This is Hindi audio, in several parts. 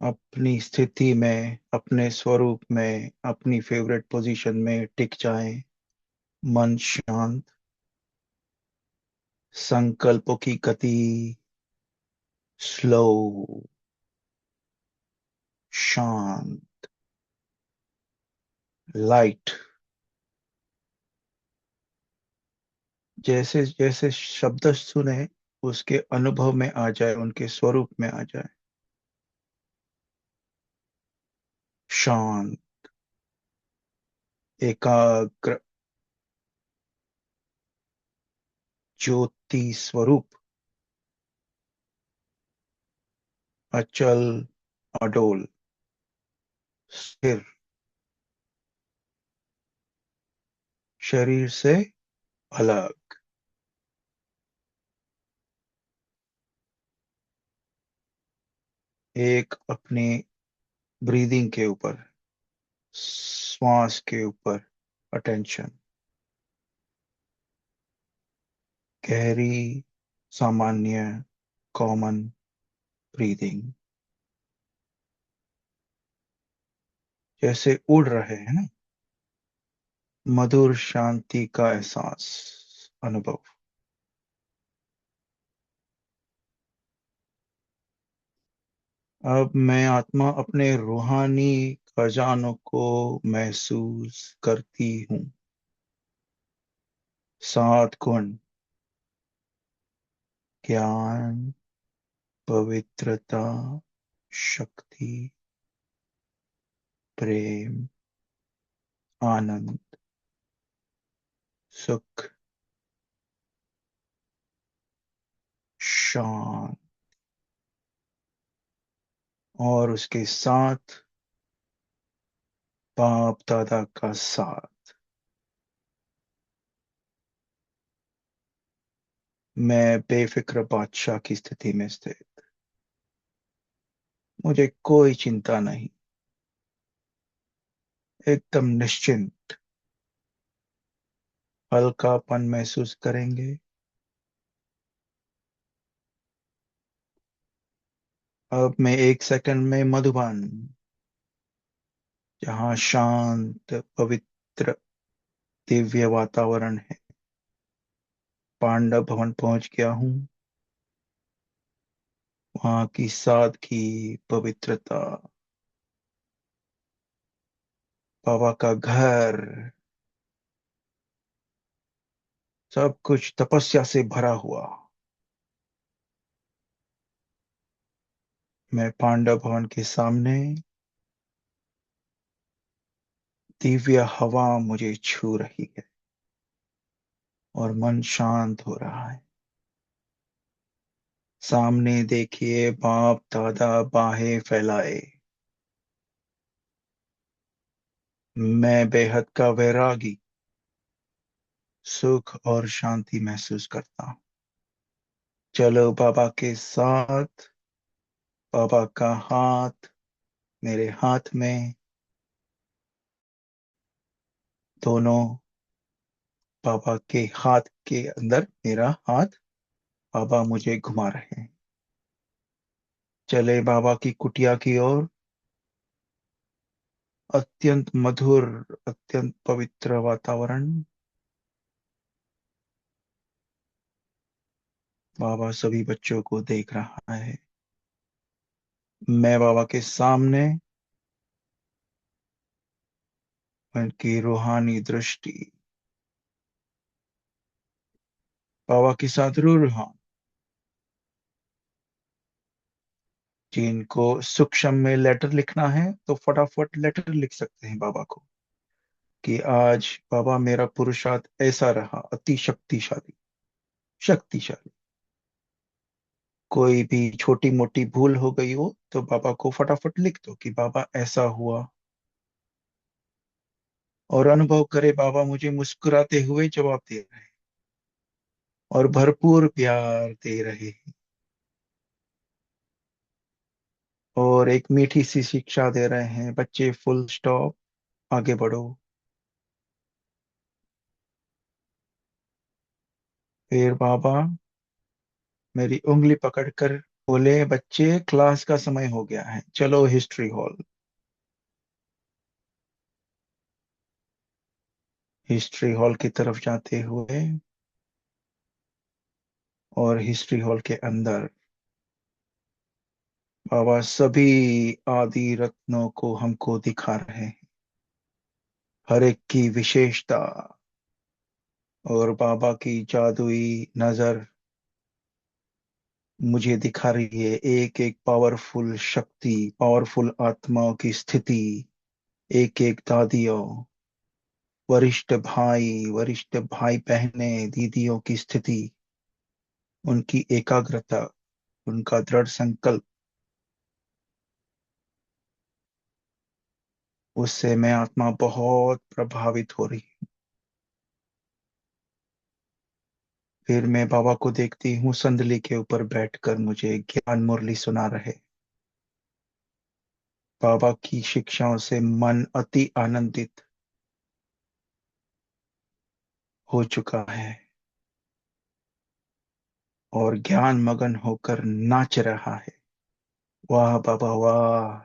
अपनी स्थिति में, अपने स्वरूप में, अपनी फेवरेट पोजीशन में टिक जाएं। मन शांत, संकल्पों की गति स्लो, शांत, लाइट। जैसे जैसे शब्द सुने उसके अनुभव में आ जाए, उनके स्वरूप में आ जाए। शांत, एकाग्र, ज्योति स्वरूप, अचल, अडोल, स्थिर, शरीर से अलग। एक अपनी ब्रीदिंग के ऊपर, श्वास के ऊपर अटेंशन। गहरी, सामान्य, कॉमन ब्रीदिंग। जैसे उड़ रहे हैं ना। मधुर शांति का एहसास, अनुभव। अब मैं आत्मा अपने रूहानी खजानों को महसूस करती हूँ। 7 गुण: ज्ञान, पवित्रता, शक्ति, प्रेम, आनंद, सुख, शांत। और उसके साथ बाप दादा का साथ। मैं बेफिक्र बादशाह की स्थिति में स्थित। मुझे कोई चिंता नहीं। एकदम निश्चिंत। हल्कापन महसूस करेंगे। अब मैं 1 सेकंड में मधुबन, जहाँ शांत, पवित्र, दिव्य वातावरण है, पांडव भवन पहुंच गया हूँ। वहां की सादगी, पवित्रता, बाबा का घर, सब कुछ तपस्या से भरा हुआ। मैं पांडव भवन के सामने, दिव्य हवा मुझे छू रही है और मन शांत हो रहा है। सामने देखिए, बाप दादा बाहें फैलाए। मैं बेहद का वैरागी, सुख और शांति महसूस करता हूँ। चलो बाबा के साथ। बाबा का हाथ मेरे हाथ में, दोनों। बाबा के हाथ के अंदर मेरा हाथ। बाबा मुझे घुमा रहे हैं। चले बाबा की कुटिया की ओर। अत्यंत मधुर, अत्यंत पवित्र वातावरण। बाबा सभी बच्चों को देख रहा है। मैं बाबा के सामने, उनकी रूहानी दृष्टि। बाबा के साथ रूहान, जिनको सूक्ष्म में लेटर लिखना है तो फटाफट लेटर लिख सकते हैं बाबा को कि आज बाबा मेरा पुरुषार्थ ऐसा रहा, अति शक्तिशाली, शक्तिशाली। कोई भी छोटी मोटी भूल हो गई हो तो बाबा को फटाफट लिख दो कि बाबा ऐसा हुआ। और अनुभव करे बाबा मुझे मुस्कुराते हुए जवाब दे रहे हैं और भरपूर प्यार दे रहे हैं। और एक मीठी सी शिक्षा दे रहे हैं, बच्चे फुल स्टॉप, आगे बढ़ो। फिर बाबा मेरी उंगली पकड़कर बोले बच्चे क्लास का समय हो गया है, चलो हिस्ट्री हॉल। हिस्ट्री हॉल की तरफ जाते हुए, और हिस्ट्री हॉल के अंदर बाबा सभी आदि रत्नों को हमको दिखा रहे हैं, हर एक की विशेषता। और बाबा की जादुई नजर मुझे दिखा रही है एक एक पावरफुल शक्ति, पावरफुल आत्माओं की स्थिति, एक एक दादियों, वरिष्ठ भाई बहने, दीदियों की स्थिति, उनकी एकाग्रता, उनका दृढ़ संकल्प। उससे मैं आत्मा बहुत प्रभावित हो रही। फिर मैं बाबा को देखती हूँ संदली के ऊपर बैठकर मुझे ज्ञान मुरली सुना रहे। बाबा की शिक्षाओं से मन अति आनंदित हो चुका है और ज्ञान मगन होकर नाच रहा है। वाह बाबा वाह,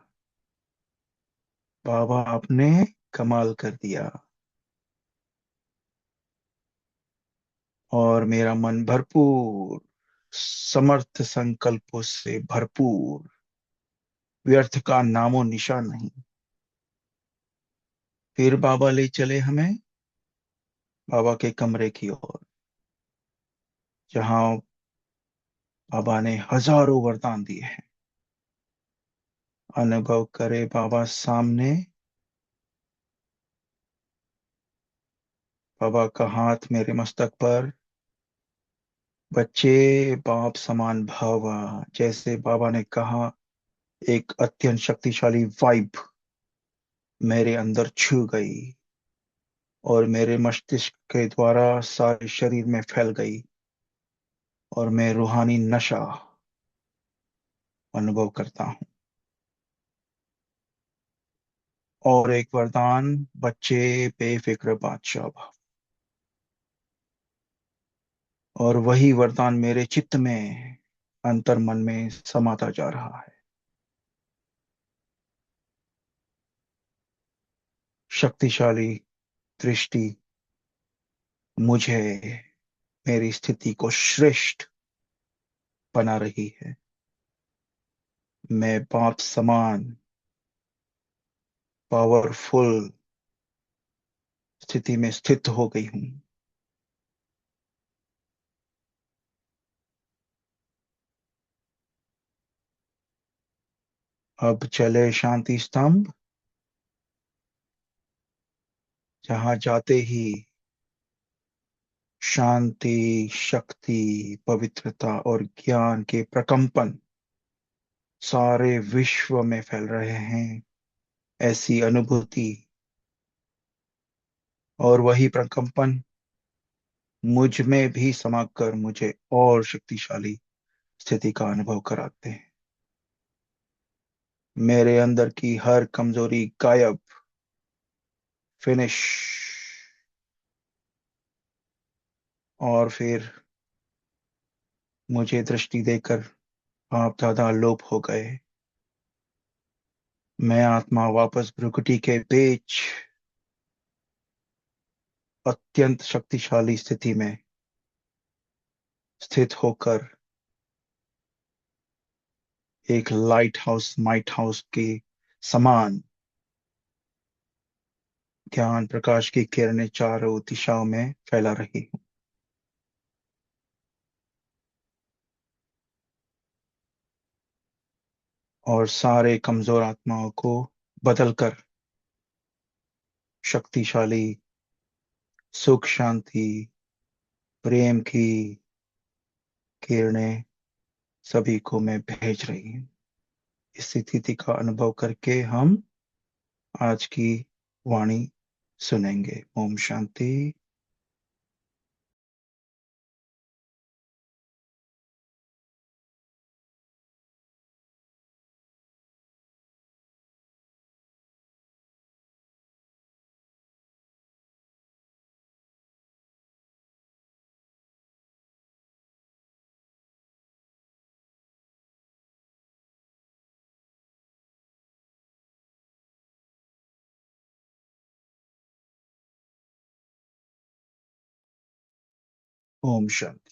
बाबा आपने कमाल कर दिया। और मेरा मन भरपूर समर्थ संकल्पों से भरपूर, व्यर्थ का नामो निशान नहीं। फिर बाबा ले चले हमें बाबा के कमरे की ओर, जहां बाबा ने हजारों वरदान दिए हैं। अनुभव करे बाबा सामने, बाबा का हाथ मेरे मस्तक पर। बच्चे, बाप समान भाव, जैसे बाबा ने कहा, एक अत्यंत शक्तिशाली वाइब मेरे अंदर छू गई और मेरे मस्तिष्क के द्वारा सारे शरीर में फैल गई, और मैं रूहानी नशा अनुभव करता हूँ। और एक वरदान, बच्चे बेफिक्र बादशाह भव। और वही वरदान मेरे चित्त में, अंतर मन में समाता जा रहा है। शक्तिशाली दृष्टि मुझे, मेरी स्थिति को श्रेष्ठ बना रही है। मैं बाप समान पावरफुल स्थिति में स्थित हो गई हूँ। अब चले शांति स्तंभ, जहां जाते ही शांति, शक्ति, पवित्रता और ज्ञान के प्रकंपन सारे विश्व में फैल रहे हैं। ऐसी अनुभूति और वही प्रकंपन मुझ में भी समाकर मुझे और शक्तिशाली स्थिति का अनुभव कराते हैं। मेरे अंदर की हर कमजोरी गायब, फिनिश। और फिर मुझे दृष्टि देकर आप दादा लोप हो गए। मैं आत्मा वापस भ्रुकुटी के बीच अत्यंत शक्तिशाली स्थिति में स्थित होकर एक लाइट हाउस, माइट हाउस के समान ज्ञान प्रकाश की किरणें चारों दिशाओं में फैला रही हूँ। और सारे कमजोर आत्माओं को बदलकर शक्तिशाली सुख, शांति, प्रेम की किरणें सभी को मैं भेज रही हूँ। इस स्थिति का अनुभव करके हम आज की वाणी सुनेंगे। ओम शांति। ओम शांति।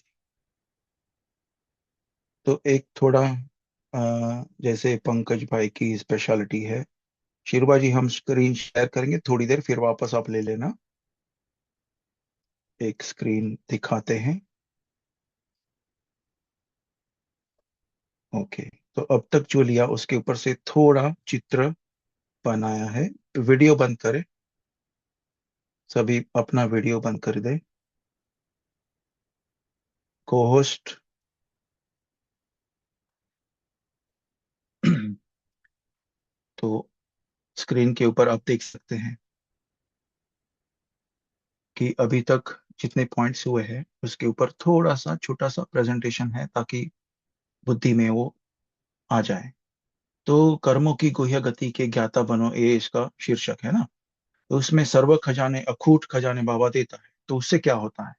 तो एक थोड़ा जैसे पंकज भाई की स्पेशलिटी है, शिरुबा जी, हम स्क्रीन शेयर करेंगे थोड़ी देर, फिर वापस आप ले लेना। एक स्क्रीन दिखाते हैं। ओके। तो अब तक जो लिया उसके ऊपर से थोड़ा चित्र बनाया है। वीडियो बंद करें, सभी अपना वीडियो बंद कर दें। को होस्ट तो स्क्रीन के ऊपर आप देख सकते हैं कि अभी तक जितने पॉइंट्स हुए हैं उसके ऊपर थोड़ा सा छोटा सा प्रेजेंटेशन है, ताकि बुद्धि में वो आ जाए। तो कर्मों की गुह्य गति के ज्ञाता बनो, ये इसका शीर्षक है ना। तो उसमें सर्व खजाने अखूट खजाने बाबा देता है, तो उससे क्या होता है?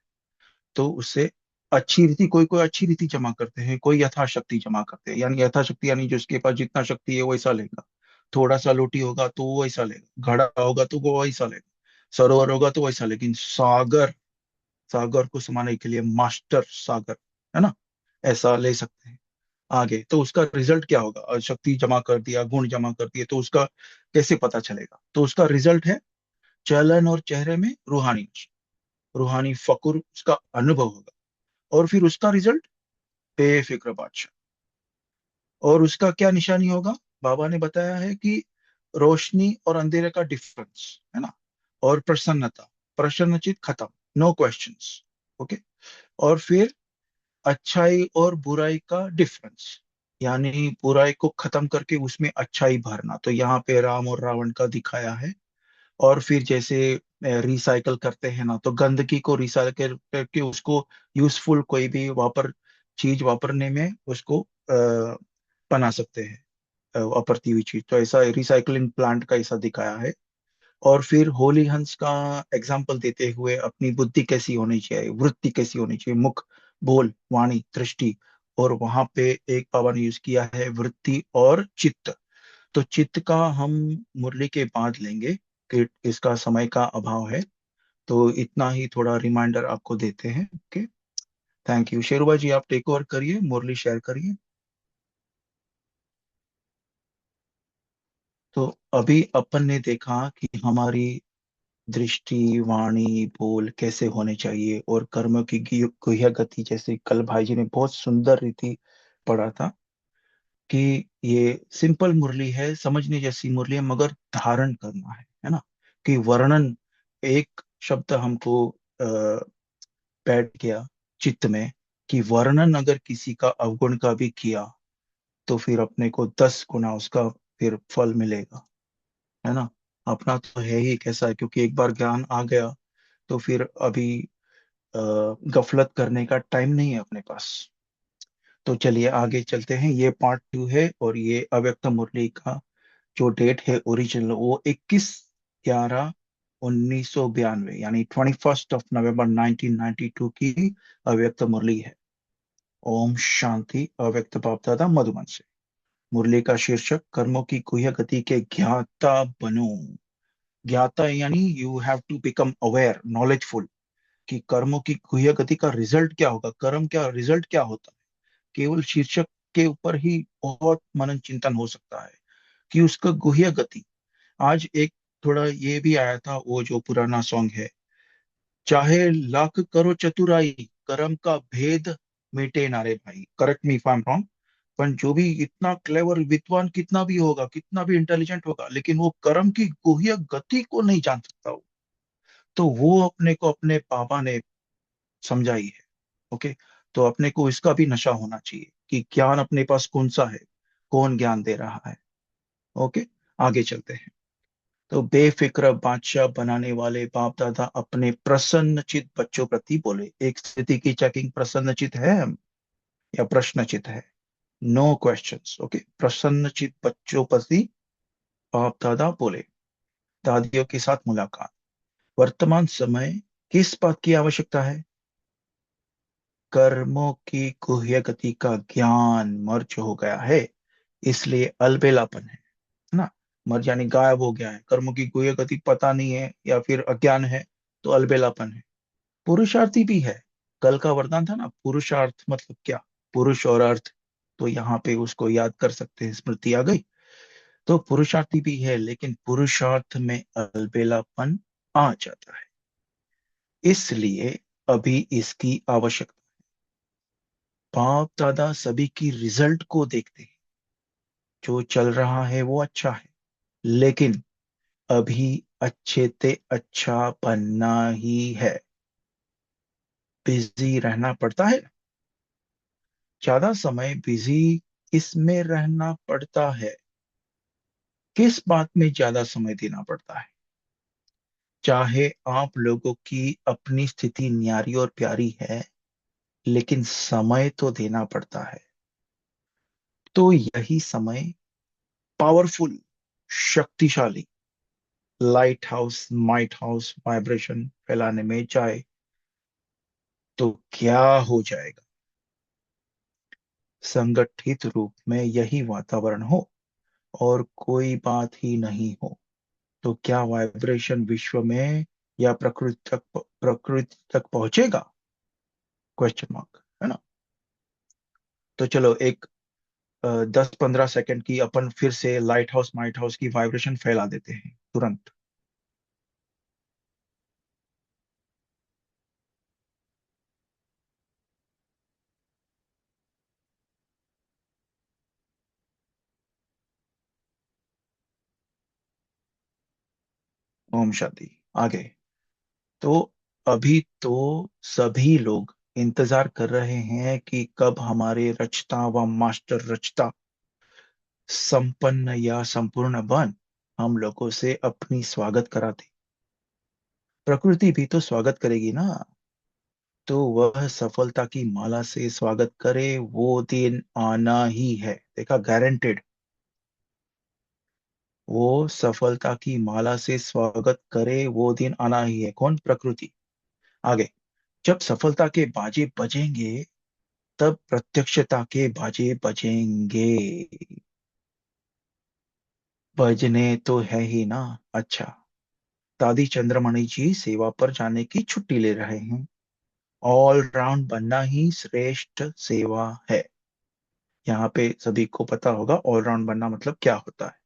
तो उससे अच्छी रीति, कोई कोई अच्छी रीति जमा करते हैं, कोई यथाशक्ति जमा करते हैं। यानी यथाशक्ति यानी जिसके पास जितना शक्ति है वो ऐसा लेगा। थोड़ा सा लोटी होगा तो वो ऐसा लेगा, घड़ा होगा तो वो ऐसा लेगा, सरोवर होगा तो वैसा। लेकिन सागर, सागर को समाने के लिए मास्टर सागर, है ना, ऐसा ले सकते हैं। आगे तो उसका रिजल्ट क्या होगा? शक्ति जमा कर दिया, गुण जमा कर दिए, तो उसका कैसे पता चलेगा? तो उसका रिजल्ट है चलन और चेहरे में रूहानी, रूहानी फकुर, उसका अनुभव होगा। और फिर उसका रिजल्ट बेफिक्र बादशाह। और उसका क्या निशानी होगा? बाबा ने बताया है कि रोशनी और अंधेरे का डिफरेंस, है ना। और प्रसन्नता, प्रसन्नचित, खत्म, नो क्वेश्चंस। ओके। और फिर अच्छाई और बुराई का डिफरेंस, यानी बुराई को खत्म करके उसमें अच्छाई भरना। तो यहाँ पे राम और रावण का दिखाया है। और फिर जैसे रिसाइकल करते हैं ना, तो गंदगी को रिसाइकल करके उसको यूजफुल कोई भी चीज वापरने में उसको बना सकते हैं, वापरती हुई चीज। तो ऐसा रिसाइकलिंग प्लांट का ऐसा दिखाया है। और फिर होली हंस का एग्जाम्पल देते हुए अपनी बुद्धि कैसी होनी चाहिए, वृत्ति कैसी होनी चाहिए, मुख, बोल, वाणी, दृष्टि। और वहां पे एक बाबा ने यूज किया है वृत्ति और चित्त। तो चित्त का हम मुरली के बाद लेंगे, कि इसका समय का अभाव है। तो इतना ही थोड़ा रिमाइंडर आपको देते हैं। Okay, thank you. Sheruba ji, आप टेक ओवर करिए, मुरली शेयर करिए। तो अभी अपन ने देखा कि हमारी दृष्टि, वाणी, बोल कैसे होने चाहिए, और कर्म की गुह्य गति, जैसे कल भाई जी ने बहुत सुंदर रीति पढ़ा था कि ये सिंपल मुरली है, समझने जैसी मुरली है, मगर धारण करना है ना। कि वर्णन, एक शब्द हमको बैठ गया चित्त में, कि वर्णन अगर किसी का अवगुण का भी किया, तो फिर अपने को 10 गुना उसका फिर फल मिलेगा, है ना। अपना तो है ही कैसा है, क्योंकि एक बार ज्ञान आ गया तो फिर अभी अ, गफलत करने का टाइम नहीं है अपने पास। तो चलिए आगे चलते हैं। ये पार्ट 2 है, और ये अव्यक्त मुरली का जो डेट है ओरिजिनल, वो 21/11/1992, यानी 21 नवंबर 1992 की अव्यक्त मुरली है। ओम शांति। अव्यक्त बाप दादा मधुबन से। मुरली का शीर्षक कर्मों की गुह्य गति के ज्ञाता बनो। ज्ञाता यानी you have to become aware, knowledgeful, कि कर्मों की गुह्य गति का रिजल्ट क्या होगा, कर्म क्या रिजल्ट क्या होता है। केवल शीर्षक के ऊपर ही बहुत मनन चिंतन हो सकता है कि उसका गुह्य गति। आज एक थोड़ा ये भी आया था, वो जो पुराना सॉन्ग है, चाहे लाख करो चतुराई, कर्म का भेद मिटे ना रे भाई, correct me if I am wrong. पर जो भी इतना क्लेवर विद्वान कितना भी होगा, कितना भी इंटेलिजेंट होगा, लेकिन वो कर्म की गुह्य गति को नहीं जान सकता हो। तो वो अपने को अपने बाबा ने समझाई है। ओके। तो अपने को इसका भी नशा होना चाहिए कि ज्ञान अपने पास कौन सा है, कौन ज्ञान दे रहा है। ओके, आगे चलते हैं। तो बेफिक्र बादशाह बनाने वाले बाप दादा अपने प्रसन्नचित बच्चों प्रति बोले। एक स्थिति की चेकिंग, प्रसन्नचित है हम या प्रश्नचित है? Know questions. ओके, प्रसन्नचित बच्चों प्रति बाप दादा बोले। दादियों के साथ मुलाकात। वर्तमान समय किस बात की आवश्यकता है? कर्मों की गुह्य गति का ज्ञान मर्ज हो गया है, इसलिए अलबेलापन है ना। मर्ज यानी गायब हो गया है, कर्मों की गुह्य गति पता नहीं है या फिर अज्ञान है, तो अलबेलापन है। पुरुषार्थी भी है, कल का वरदान था ना, पुरुषार्थ मतलब क्या, पुरुष और अर्थ। तो यहाँ पे उसको याद कर सकते हैं, स्मृति आ गई। तो पुरुषार्थी भी है, लेकिन पुरुषार्थ में अलबेलापन आ जाता है, इसलिए अभी इसकी आवश्यकता। बाप दादा सभी की रिजल्ट को देखते हैं, जो चल रहा है वो अच्छा है, लेकिन अभी अच्छे ते अच्छा बनना ही है। बिजी रहना पड़ता है, ज्यादा समय बिजी इसमें रहना पड़ता है। किस बात में ज्यादा समय देना पड़ता है? चाहे आप लोगों की अपनी स्थिति न्यारी और प्यारी है, लेकिन समय तो देना पड़ता है। तो यही समय पावरफुल, शक्तिशाली light house might house vibration फैलाने में जाए तो क्या हो जाएगा? संगठित रूप में यही वातावरण हो और कोई बात ही नहीं हो, तो क्या वाइब्रेशन विश्व में या प्रकृति तक पहुंचेगा? क्वेश्चन मार्क है ना। तो चलो एक 10-15 सेकंड की अपन फिर से लाइट हाउस माइट हाउस की वाइब्रेशन फैला देते हैं तुरंत। ओम शांति। आगे। तो अभी तो सभी लोग इंतजार कर रहे हैं कि कब हमारे रचता व मास्टर रचता संपन्न या संपूर्ण बन हम लोगों से अपनी स्वागत कराते। प्रकृति भी तो स्वागत करेगी ना। तो वह सफलता की माला से स्वागत करे, वो दिन आना ही है, देखा, गारंटेड। वो सफलता की माला से स्वागत करे, वो दिन आना ही है। कौन? प्रकृति। आगे। जब सफलता के बाजे बजेंगे, तब प्रत्यक्षता के बाजे बजेंगे। बजने तो है ही ना। अच्छा। दादी चंद्रमणि जी सेवा पर जाने की छुट्टी ले रहे हैं। ऑल राउंड बनना ही श्रेष्ठ सेवा है। यहाँ पे सभी को पता होगा ऑल राउंड बनना मतलब क्या होता है।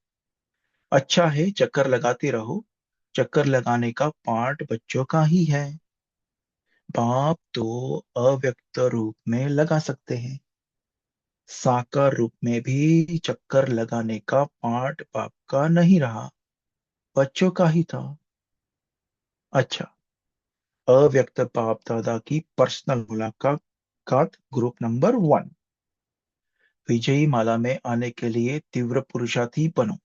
अच्छा है, चक्कर लगाते रहो। चक्कर लगाने का पार्ट बच्चों का ही है। बाप तो अव्यक्त रूप में लगा सकते हैं, साकार रूप में भी चक्कर लगाने का पार्ट बाप का नहीं रहा, बच्चों का ही था। अच्छा। अव्यक्त बाप दादा की पर्सनल मुलाकात ग्रुप नंबर 1। विजयी माला में आने के लिए तीव्र पुरुषार्थी बनो।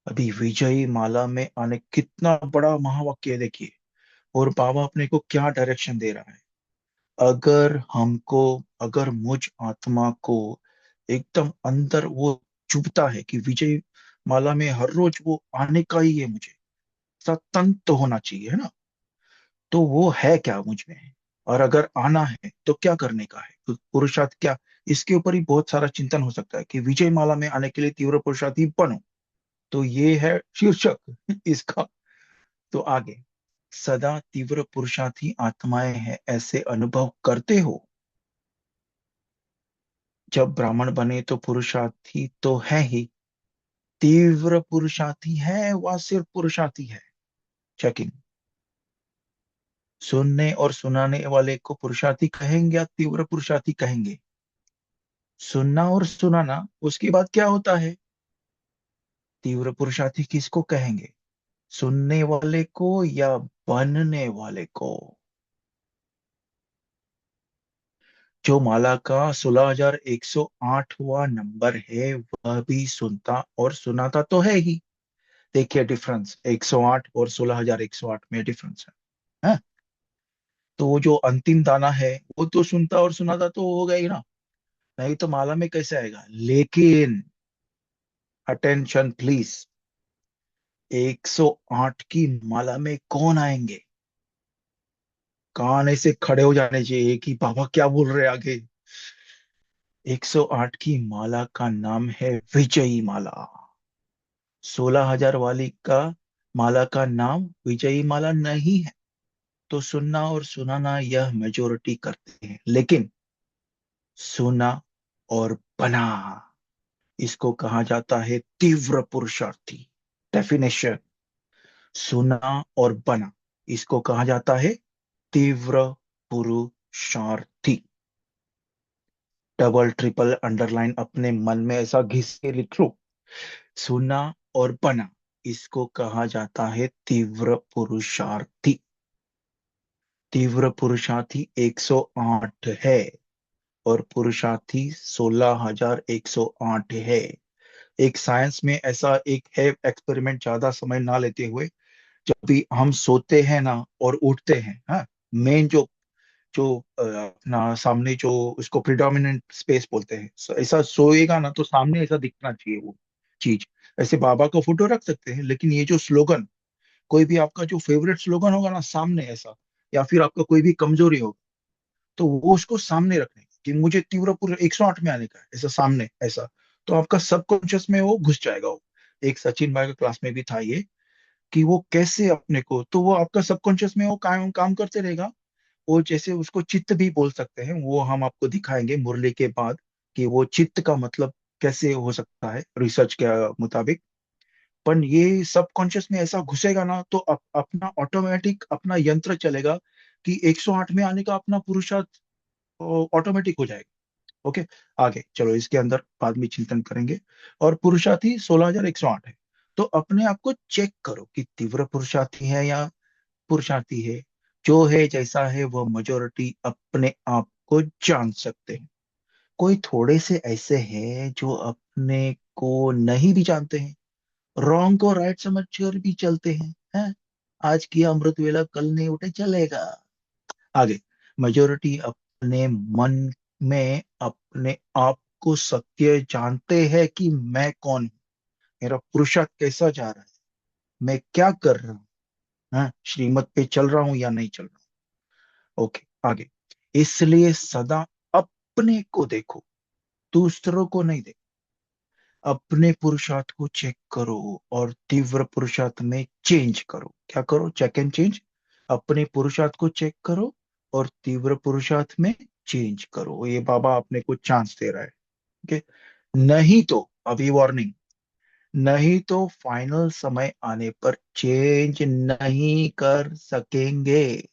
अभी विजयी माला में आने, कितना बड़ा महावाक्य है देखिए। और बाबा अपने को क्या डायरेक्शन दे रहा है। अगर हमको, अगर मुझ आत्मा को एकदम अंदर वो चुभता है कि विजय माला में हर रोज वो आने का ही है, मुझे सतंत तो होना चाहिए, है ना। तो वो है क्या मुझ में? और अगर आना है तो क्या करने का है? तो पुरुषार्थ क्या? इसके ऊपर ही बहुत सारा चिंतन हो सकता है कि विजय माला में आने के लिए तीव्र पुरुषार्थी बनो। तो ये है शीर्षक इसका। तो आगे। सदा तीव्र पुरुषार्थी आत्माएं हैं, ऐसे अनुभव करते हो। जब ब्राह्मण बने तो पुरुषार्थी तो है ही। तीव्र पुरुषार्थी है वह सिर्फ पुरुषार्थी है। चेकिंग। सुनने और सुनाने वाले को पुरुषार्थी कहेंगे या तीव्र पुरुषार्थी कहेंगे? सुनना और सुनाना, उसके बाद क्या होता है? तीव्र पुरुषार्थी किसको कहेंगे? सुनने वाले को या बनने वाले को? जो माला का 16,108वां नंबर है, वह भी सुनता और सुनाता तो है ही। देखिए डिफरेंस, 108 और 16,108 में डिफरेंस है, हाँ? तो वो जो अंतिम दाना है, वो तो सुनता और सुनाता तो होगा ही ना। नहीं तो माला में कैसे आएगा? लेकिन अटेंशन प्लीज, 108 की माला में कौन आएंगे? कान ऐसे खड़े हो जाने चाहिए कि बाबा क्या बोल रहे हैं आगे। 108 की माला का नाम है विजयी माला। 16,000 वाली का माला का नाम विजयी माला नहीं है। तो सुनना और सुनाना यह मेजोरिटी करते हैं, लेकिन सुना और बना, इसको कहा जाता है तीव्र पुरुषार्थी। डेफिनेशन: सुना और बना, इसको कहा जाता है तीव्र पुरुषार्थी। डबल ट्रिपल अंडरलाइन अपने मन में ऐसा घिस के लिख लो। सुना और बना, इसको कहा जाता है तीव्र पुरुषार्थी। तीव्र पुरुषार्थी 108 है और पुरुषार्थी 16,108 है। एक साइंस में ऐसा एक है एक्सपेरिमेंट, ज्यादा समय ना लेते हुए। जब भी हम सोते हैं ना और उठते हैं, हाँ, मेन जो जो अपना सामने जो उसको प्रिडोमिनेंट स्पेस बोलते हैं, ऐसा सोएगा ना तो सामने ऐसा दिखना चाहिए वो चीज। ऐसे बाबा का फोटो रख सकते हैं, लेकिन ये जो स्लोगन, कोई भी आपका जो फेवरेट स्लोगन होगा ना सामने ऐसा, या फिर आपका कोई भी कमजोरी होगा, तो वो उसको सामने रखने कि मुझे तीव्र पूरे 108 में आने का है, ऐसा सामने ऐसा। तो आपका सबकॉन्शियस में वो घुस जाएगा वो। एक सचिन भाई का क्लास में भी था ये, कि वो कैसे अपने को, तो वो आपका सबकॉन्शियस में वो काम काम करते रहेगा। वो जैसे उसको चित्त भी बोल सकते हैं, वो हम आपको दिखाएंगे मुरली के बाद, कि वो चित्त का मतलब कैसे हो सकता है रिसर्च के मुताबिक। पर ये सबकॉन्शियस में ऐसा घुसेगा ना तो अपना ऑटोमेटिक अपना यंत्र चलेगा कि 108 में आने का अपना पुरुषार्थ ऑटोमेटिक हो जाएगा। ओके, आगे चलो, इसके अंदर बाद में चिंतन करेंगे। और पुरुषार्थी 16,108 है। तो अपने आप को चेक करो कि तीव्र पुरुषार्थी है या पुरुषार्थी है। जो है जैसा है वह मेजोरिटी अपने आप को जान सकते हैं। कोई थोड़े से ऐसे हैं जो अपने को नहीं भी जानते हैं, रॉन्ग को राइट समझ कर भी चलते हैं। आज किया अमृत वेला कल नहीं उठे चलेगा। आगे, मेजोरिटी अपने मन में अपने आप को सत्य जानते हैं कि मैं कौन हूं, मेरा पुरुषार्थ कैसा जा रहा है, मैं क्या कर रहा हूँ, श्रीमत पे चल रहा हूं या नहीं चल रहा हूँ। ओके, आगे, इसलिए सदा अपने को देखो, दूसरों को नहीं देखो। अपने पुरुषार्थ को चेक करो और तीव्र पुरुषार्थ में चेंज करो। क्या करो? Check and change. अपने पुरुषार्थ को चेक करो और तीव्र पुरुषार्थ में चेंज करो। ये बाबा अपने को चांस दे रहा है। ओके, नहीं तो अभी वार्निंग, नहीं तो फाइनल समय आने पर चेंज नहीं कर सकेंगे।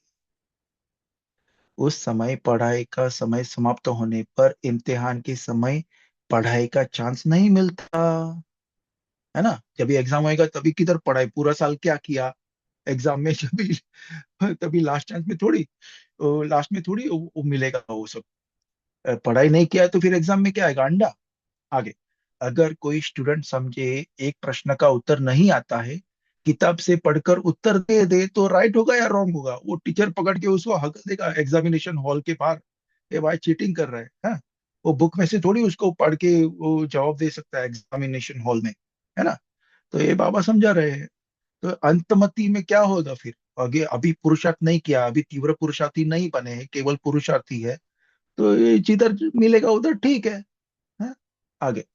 उस समय पढ़ाई का समय समाप्त होने पर इम्तिहान के समय पढ़ाई का चांस नहीं मिलता है ना। जब भी एग्जाम होएगा तभी किधर पढ़ाई, पूरा साल क्या किया एग्जाम में, जब भी तभी लास्ट चांस में थोड़ी, लास्ट में थोड़ी वो मिलेगा वो सब। पढ़ाई नहीं किया तो फिर एग्जाम में क्या आएगा? अंडा। आगे, अगर कोई स्टूडेंट समझे एक प्रश्न का उत्तर नहीं आता है, किताब से पढ़कर उत्तर दे दे तो राइट होगा या रॉन्ग होगा? वो टीचर पकड़ के उसको हक देगा एग्जामिनेशन हॉल के बाहर, ये भाई चीटिंग कर रहा है, हाँ? वो बुक में से थोड़ी उसको पढ़ के वो जवाब दे सकता है एग्जामिनेशन हॉल में, है ना। तो ये बाबा समझा रहे हैं। तो अंतमति में क्या होगा फिर? आगे अभी पुरुषार्थ नहीं किया, अभी तीव्र पुरुषार्थी नहीं बने हैं, केवल पुरुषार्थी है, तो ये जिधर मिलेगा उधर ठीक है? आगे,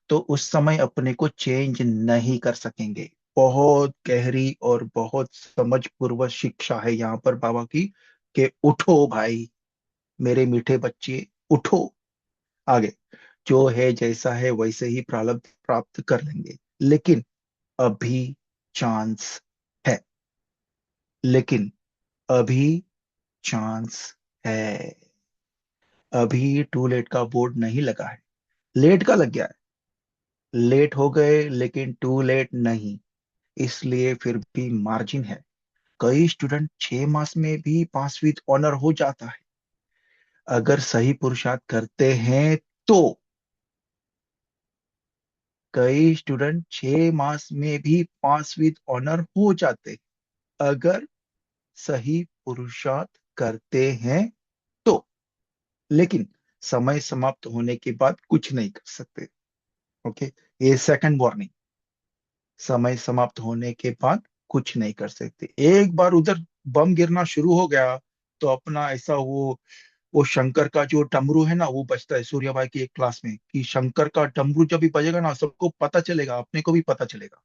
तो उस समय अपने को चेंज नहीं कर सकेंगे। बहुत गहरी और बहुत समझ पूर्वक शिक्षा है यहाँ पर बाबा की, कि उठो भाई, मेरे मीठे बच्चे, उठो। आगे, जो है जैसा है वैसे ही प्रारब्ध प्राप्त कर लेंगे, लेकिन अभी चांस है, लेकिन अभी चांस है। अभी टू लेट का बोर्ड नहीं लगा है, लेट का लग गया है। लेट हो गए लेकिन टू लेट नहीं, इसलिए फिर भी मार्जिन है। कई स्टूडेंट 6 मास में भी पास विद ऑनर हो जाता है, अगर सही पुरुषार्थ करते हैं तो। कई स्टूडेंट 6 मास में भी पास विद ऑनर हो जाते हैं, अगर सही पुरुषार्थ करते हैं तो। लेकिन समय समाप्त होने के बाद कुछ नहीं कर सकते। ओके, ये सेकंड वार्निंग। समय समाप्त होने के बाद कुछ नहीं कर सकते। एक बार उधर बम गिरना शुरू हो गया तो अपना ऐसा वो शंकर का जो डमरू है ना वो बजता है, सूर्या भाई की एक क्लास में, कि शंकर का डमरू जब भी बजेगा ना सबको पता चलेगा, अपने को भी पता चलेगा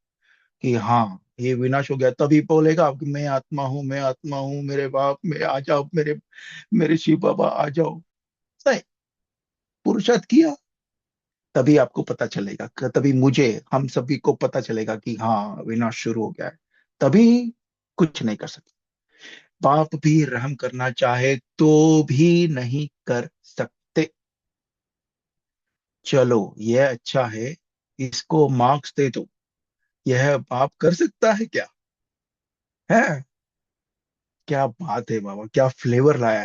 कि हाँ ये विनाश हो गया, तभी बोलेगा कि मैं आत्मा हूँ, मैं आत्मा हूँ, मेरे बाप में आ जाओ, मेरे मेरे शिव बाबा आ जाओ। नहीं, पुरुषार्थ किया तभी आपको पता चलेगा, तभी मुझे, हम सभी को पता चलेगा कि हाँ विनाश शुरू हो गया है। तभी कुछ नहीं कर सकते। बाप भी रहम करना चाहे तो भी नहीं कर सकते। चलो ये अच्छा है, इसको मार्क्स दे दो। यह बाप कर सकता है क्या? है? क्या बात है बाबा, क्या फ्लेवर लाया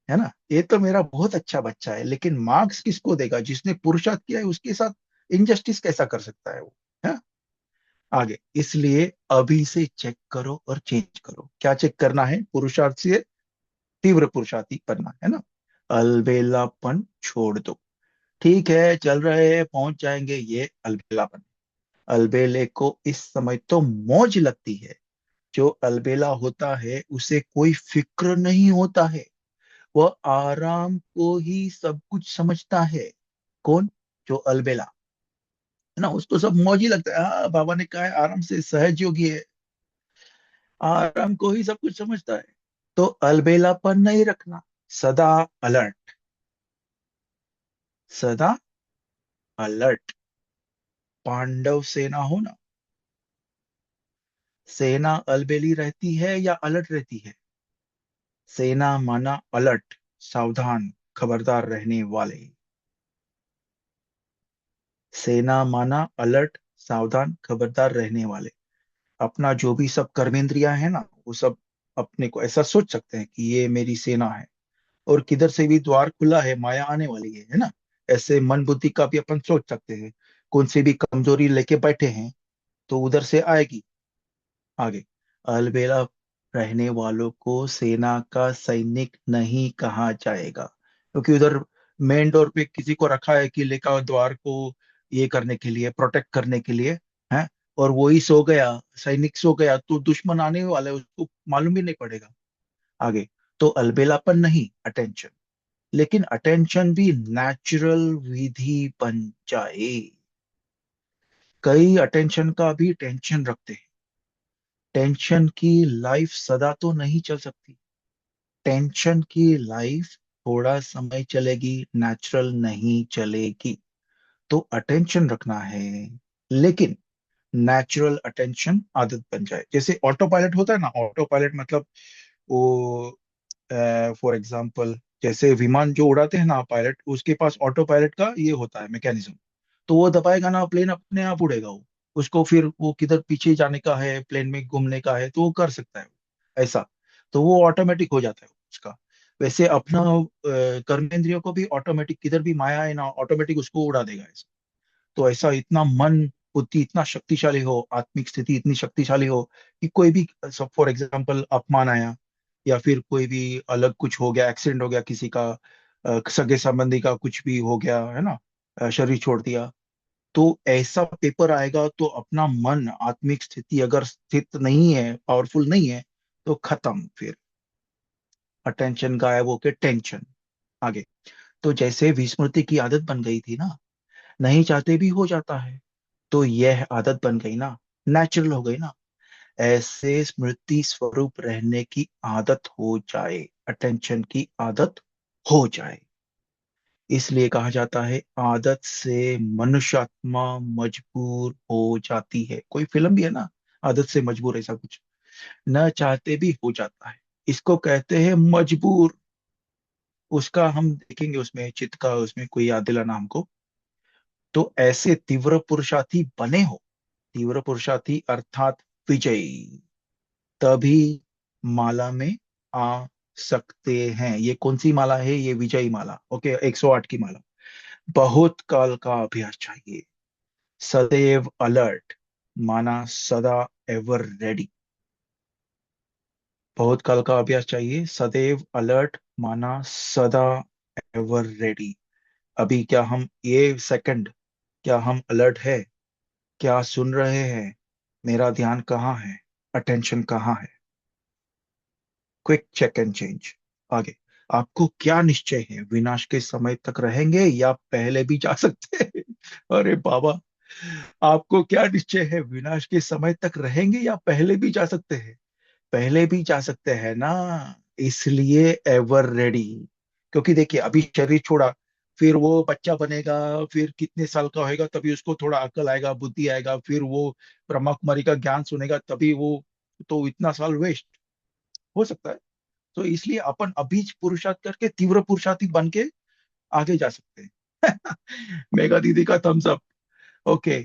है ना? ये तो मेरा बहुत अच्छा बच्चा है, लेकिन मार्क्स किसको देगा? जिसने पुरुषार्थ किया है उसके साथ इनजस्टिस कैसा कर सकता है वो? है? आगे, इसलिए अभी से चेक करो और चेंज करो। क्या चेक करना है? पुरुषार्थ से तीव्र पुरुषार्थी बनना है ना। अलबेलापन छोड़ दो। ठीक है, चल रहे हैं, पहुंच जाएंगे। ये अलबेलापन, अलबेले को इस समय तो मौज लगती है। जो अलबेला होता है उसे कोई फिक्र नहीं होता है, वह आराम को ही सब कुछ समझता है। कौन? जो अलबेला है ना, उसको सब मौज ही लगता है। हाँ, बाबा ने कहा है आराम से, सहज योगी है, आराम को ही सब कुछ समझता है। तो अलबेलापन नहीं रखना, सदा अलर्ट, सदा अलर्ट। पांडव सेना हो ना, सेना अलबेली रहती है या अलर्ट रहती है? सेना माना अलर्ट, सावधान, खबरदार रहने वाले। सेना माना अलर्ट, सावधान, खबरदार रहने वाले। अपना जो भी सब कर्मेंद्रियां है ना, वो सब अपने को ऐसा सोच सकते हैं कि ये मेरी सेना है, और किधर से भी द्वार खुला है, माया आने वाली है ना। ऐसे मन बुद्धि का भी अपन सोच सकते हैं, कौन सी भी कमजोरी लेके बैठे हैं तो उधर से आएगी। आगे, अलबेला रहने वालों को सेना का सैनिक नहीं कहा जाएगा, क्योंकि उधर मेन डोर पे किसी को रखा है कि लेकर द्वार को ये करने के लिए, प्रोटेक्ट करने के लिए है, और वो ही सो गया, सैनिक सो गया, तो दुश्मन आने वाला है, उसको मालूम भी नहीं पड़ेगा। आगे, तो अलबेलापन नहीं, अटेंशन। लेकिन अटेंशन भी नेचुरल विधि बन जाए। कई अटेंशन का भी टेंशन रखते हैं। टेंशन की लाइफ सदा तो नहीं चल सकती। टेंशन की लाइफ थोड़ा समय चलेगी, नेचुरल नहीं चलेगी। तो अटेंशन रखना है, लेकिन नेचुरल अटेंशन आदत बन जाए। जैसे ऑटो पायलट होता है ना, ऑटो पायलट मतलब वो, फॉर एग्जाम्पल, जैसे विमान जो उड़ाते हैं ना पायलट, उसके पास ऑटो पायलट का ये होता है मैकेनिज्म। तो वो दबाएगा ना, प्लेन अपने आप उड़ेगा वो। उसको फिर वो किधर पीछे जाने का है, प्लेन में घूमने का है, तो वो कर सकता है ऐसा। तो वो ऑटोमेटिक हो जाता है उसका। वैसे अपना कर्मेंद्रियों को भी ऑटोमेटिक, किधर भी माया है ना, ऑटोमेटिक उसको उड़ा देगा ऐसा। तो ऐसा, इतना मन बुद्धि इतना शक्तिशाली हो, आत्मिक स्थिति इतनी शक्तिशाली हो कि कोई भी, फॉर एग्जाम्पल अपमान आया, या फिर कोई भी अलग कुछ हो गया, एक्सीडेंट हो गया किसी का, सगे संबंधी का कुछ भी हो गया है ना, शरीर छोड़ दिया, तो ऐसा पेपर आएगा तो अपना मन, आत्मिक स्थिति अगर स्थित नहीं है, पावरफुल नहीं है, तो खत्म फिर। अटेंशन गायब होके टेंशन। आगे, तो जैसे विस्मृति की आदत बन गई थी ना, नहीं चाहते भी हो जाता है, तो यह आदत बन गई ना, नेचुरल हो गई ना। ऐसे स्मृति स्वरूप रहने की आदत हो जाए, अटेंशन की आदत हो जाए। इसलिए कहा जाता है आदत से मनुष्य आत्मा मजबूर हो जाती है। कोई फिल्म भी है ना, आदत से मजबूर, ऐसा कुछ, न चाहते भी हो जाता है। इसको कहते हैं मजबूर। उसका हम देखेंगे, उसमें चित्त का, उसमें कोई याद दिलाना हमको। तो ऐसे तीव्र पुरुषार्थी बने हो, तीव्र पुरुषार्थी अर्थात विजयी, तभी माला में आ सकते हैं। ये कौन सी माला है? ये विजयी माला, ओके, 108 की माला। बहुत काल का अभ्यास चाहिए, सदैव अलर्ट, माना सदा एवर रेडी। बहुत काल का अभ्यास चाहिए, सदैव अलर्ट, माना सदा एवर रेडी। अभी क्या हम, ये सेकंड, क्या हम अलर्ट है? क्या सुन रहे हैं? मेरा ध्यान कहाँ है? अटेंशन कहाँ है? Quick check and change. आगे, आपको क्या निश्चय है? विनाश के समय तक रहेंगे या पहले भी जा सकते हैं? अरे बाबा, आपको क्या निश्चय है, विनाश के समय तक रहेंगे या पहले भी जा सकते हैं? पहले भी जा सकते हैं ना, इसलिए एवर रेडी। क्योंकि देखिए, अभी शरीर छोड़ा, फिर वो बच्चा बनेगा, फिर कितने साल का होएगा तभी उसको थोड़ा अकल आएगा, बुद्धि आएगा, फिर वो ब्रह्मा कुमारी का ज्ञान सुनेगा तभी वो, तो इतना साल वेस्ट हो सकता है। तो इसलिए अपन अभी पुरुषार्थ करके तीव्र पुरुषार्थी बन के आगे जा सकते हैं। मेगा दीदी का थम्स अप। ओके।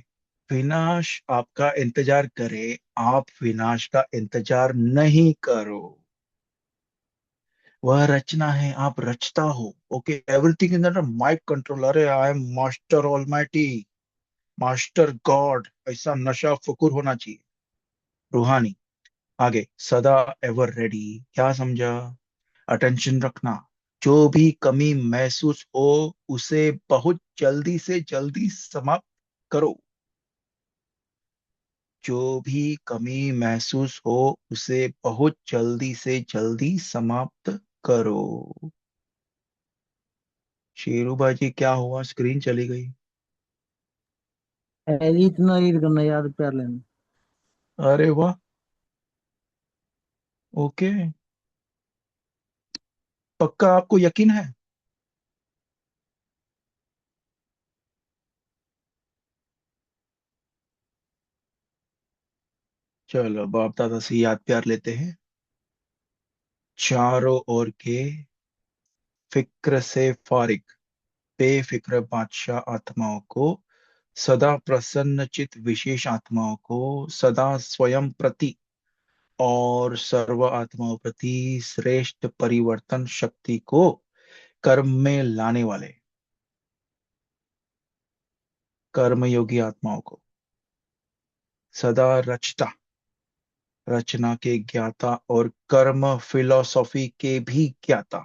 विनाश आपका इंतजार करे, आप विनाश का इंतजार नहीं करो। वह रचना है, आप रचता हो। Okay, everything in under my control. अरे I am master almighty, master god, ऐसा नशा फकुर होना चाहिए, रूहानी। आगे, सदा एवर रेडी, क्या समझा? अटेंशन रखना। जो भी कमी महसूस हो उसे बहुत जल्दी से जल्दी समाप्त करो। जो भी कमी महसूस हो उसे बहुत जल्दी से जल्दी समाप्त करो। शेरू बाजी, क्या हुआ, स्क्रीन चली गई? इतना रीड करना याद प्यार लेना। अरे वाह। ओके, पक्का आपको यकीन है? चलो बाप दादा से याद प्यार लेते हैं। चारों ओर के फिक्र से फारिग बेफिक्र बादशाह आत्माओं को, सदा प्रसन्न चित विशेष आत्माओं को, सदा स्वयं प्रति और सर्व आत्माओं प्रति श्रेष्ठ परिवर्तन शक्ति को कर्म में लाने वाले कर्मयोगी आत्माओं को, सदा रचता रचना के ज्ञाता और कर्म फिलॉसफी के भी ज्ञाता,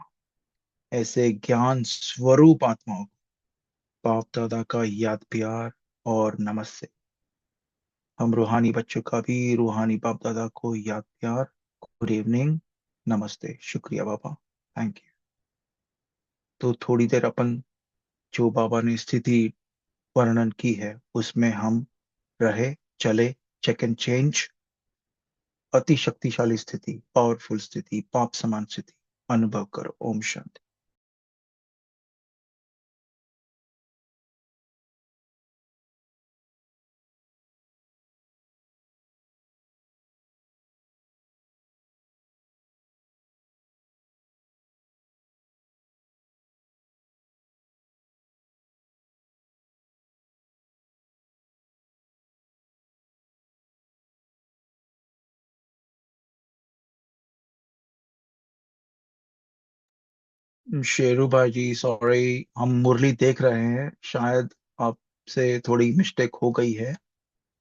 ऐसे ज्ञान स्वरूप आत्माओं को बाप दादा का याद प्यार और नमस्ते। हम रूहानी बच्चों का भी रूहानी बाप दादा को याद प्यार, गुड इवनिंग, नमस्ते, शुक्रिया बाबा, थैंक यू। तो थोड़ी देर अपन, जो बाबा ने स्थिति वर्णन की है उसमें हम रहे, चले, चेक एंड चेंज। अति शक्तिशाली स्थिति, पावरफुल स्थिति, पाप समान स्थिति अनुभव करो। ओम शांति। शेरू भाई जी सॉरी, हम मुरली देख रहे हैं, शायद आपसे थोड़ी मिस्टेक हो गई है,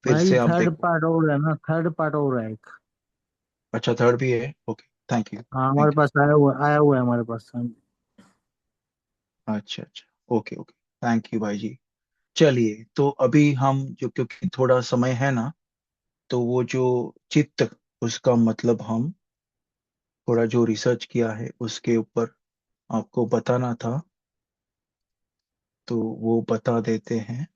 फिर भाई से आप थर्ड देखो। पार्ट और है ना, थर्ड पार्ट और है एक। अच्छा, थर्ड भी है, ओके, थैंक यू हाँ हमारे थैंक पास आया हुआ है हमारे पास। यू। अच्छा अच्छा, ओके ओके, थैंक यू भाई जी। चलिए, तो अभी हम जो, क्योंकि थोड़ा समय है ना, तो वो जो चित्त, उसका मतलब हम थोड़ा जो रिसर्च किया है उसके ऊपर आपको बताना था, तो वो बता देते हैं।